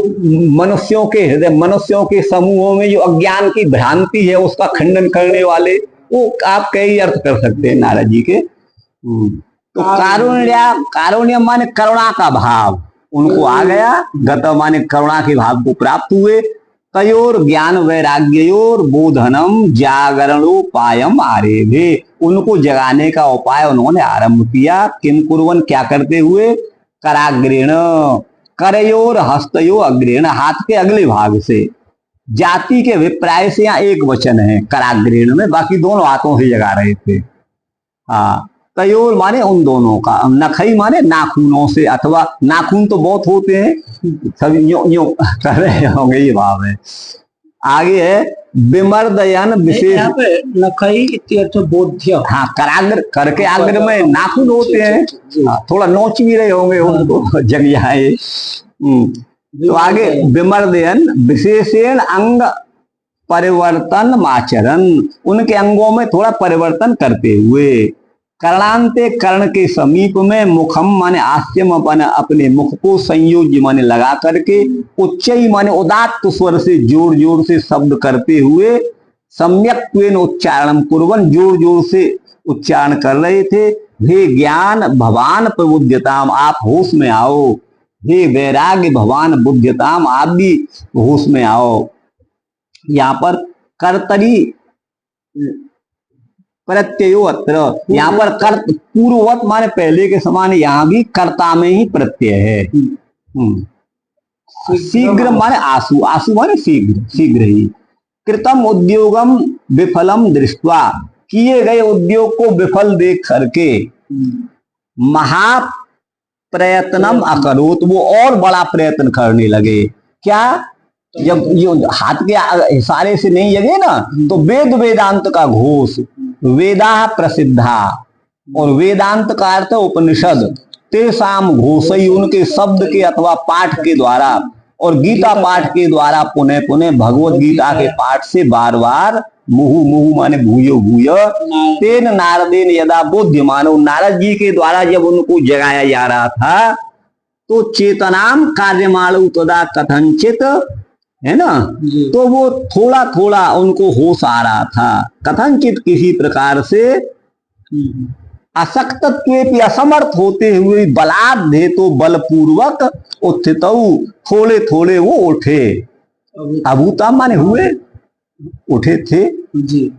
मनुष्यों के हृदय, मनुष्यों के समूहों में जो अज्ञान की भ्रांति है उसका खंडन करने वाले, वो आप कई अर्थ कर सकते हैं नारद जी के। तो कारुण्य माने करुणा का भाव उनको आ गया, गत माने करुणा के भाव को प्राप्त हुए। तयोर ज्ञान वैराग्योर बोधनम जागरणोपायम आरेभे, उनको जगाने का उपाय उन्होंने आरंभ किया। किम कुर्वन, क्या करते हुए? कराग्रेण, करयोर हस्तयो अग्रेण, हाथ के अगले भाग से। जाति के अभिप्राय से यहाँ एक वचन है कराग्रेण में, बाकी दोनों हाथों से जगा रहे थे। हाँ, तयोर माने उन दोनों का, नखई माने नाखूनों से, अथवा नाखून तो बहुत होते हैं, सब यूं कर रहे होंगे, ये भाव है। आगे है विमर्दयन विशेष, नखई इत्यर्थ बोध्य। हाँ, कराग्र करके आग्र में नाखून होते हैं, थोड़ा नोच भी रहे होंगे उनको जग जाए। तो आगे विमर्दयन विशेषण अंग परिवर्तन माचरण, उनके अंगों में थोड़ा परिवर्तन करते हुए। करणांते, कर्ण के समीप में। मुखम माने आस्यम, अपने मुख को संयोज्य माने लगा करके। उच्चई माने उदात्त स्वर से जोर जोर से शब्द करते हुए। सम्यक्त्वेन उच्चारणम कुर्वन्, जोर जोर से उच्चारण कर रहे थे। हे ज्ञान भवान प्रबुद्धताम, आप होश में आओ। हे वैराग्य भवान बुद्धताम, आप भी होश में आओ। यहाँ पर कर्तरी प्रत्ययो अत्र, यहाँ पर कर्त पूर्ववत माने पहले के समान, यहाँ भी कर्ता में ही प्रत्यय है। शीघ्र माने आंसू, आंसू माने शीघ्र, शीघ्र ही। कृतम उद्योगम विफलम दृष्टवा, किए गए उद्योग को विफल देख करके महाप्रयत्नम अकरोत, वो और बड़ा प्रयत्न करने लगे। क्या? जब ये हाथ के इशारे से नहीं लगे ना, तो वेद वेदांत का घोष, वेदा प्रसिद्धा, और वेदांत का अर्थ उपनिषद, तेसाम घोषई, उनके शब्द के अथवा पाठ के द्वारा, और गीता पाठ के द्वारा पुनः पुनः भगवत गीता के पाठ से बार बार, मुहु मुहु माने भूयो भूयो, तेन नारदेन यदा बोध्यमानो, नारद जी के द्वारा जब उनको जगाया जा रहा था, तो चेतनाम कार्यमाणु तदा कथनचित, है ना, तो वो थोड़ा थोड़ा उनको होश आ रहा था, कथनचित किसी प्रकार से, अशक्तत्वे असमर्थ होते हुए, बलाद्धे तो बलपूर्वक, उत्थित थोड़े थोड़े वो उठे, अभूता माने हुए, उठे थे जी।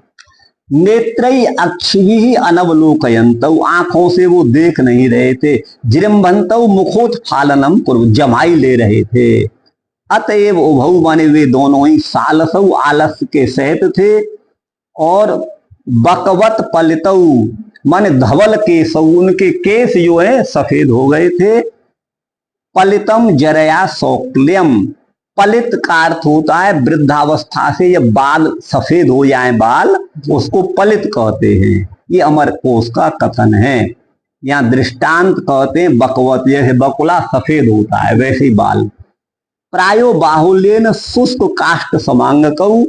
नेत्रई अक्षि अनवलोकयंत, आंखों से वो देख नहीं रहे थे, जृंभंत मुखोत्फालनम कुर्व, जमाई ले रहे थे, अतएव उभौ माने वे दोनों ही, सालसौ आलस्य के सहित थे, और बकवत पलितौ माने धवल केसौ, उनके केस जो है सफेद हो गए थे, पलितम जरया सौक्ल्यम, पलित का अर्थ होता है वृद्धावस्था से जब बाल सफेद हो जाए बाल, उसको पलित कहते हैं। ये अमर कोश का कथन है। यहाँ दृष्टांत कहते हैं बकवत, जैसे बकुला सफेद होता है वैसे ही बाल। प्रायो बाहुल्यन शुष्क काष्ठ समांगकौ,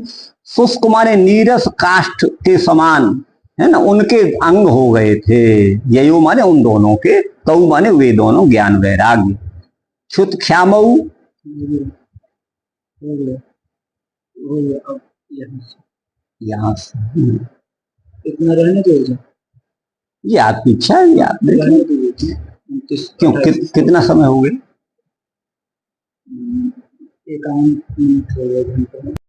शुष्क माने नीरस काष्ठ के समान, है ना, उनके अंग हो गए थे। ययो माने उन दोनों के, तौ माने वे दोनों, ज्ञान वैराग्य। क्षुत ख्यामऊ, यहाँ से इतना रहने दो, ये आपकी इच्छा है, ये आप देखें। क्यों, कितना समय हो गया? 1 मिनट हो गया।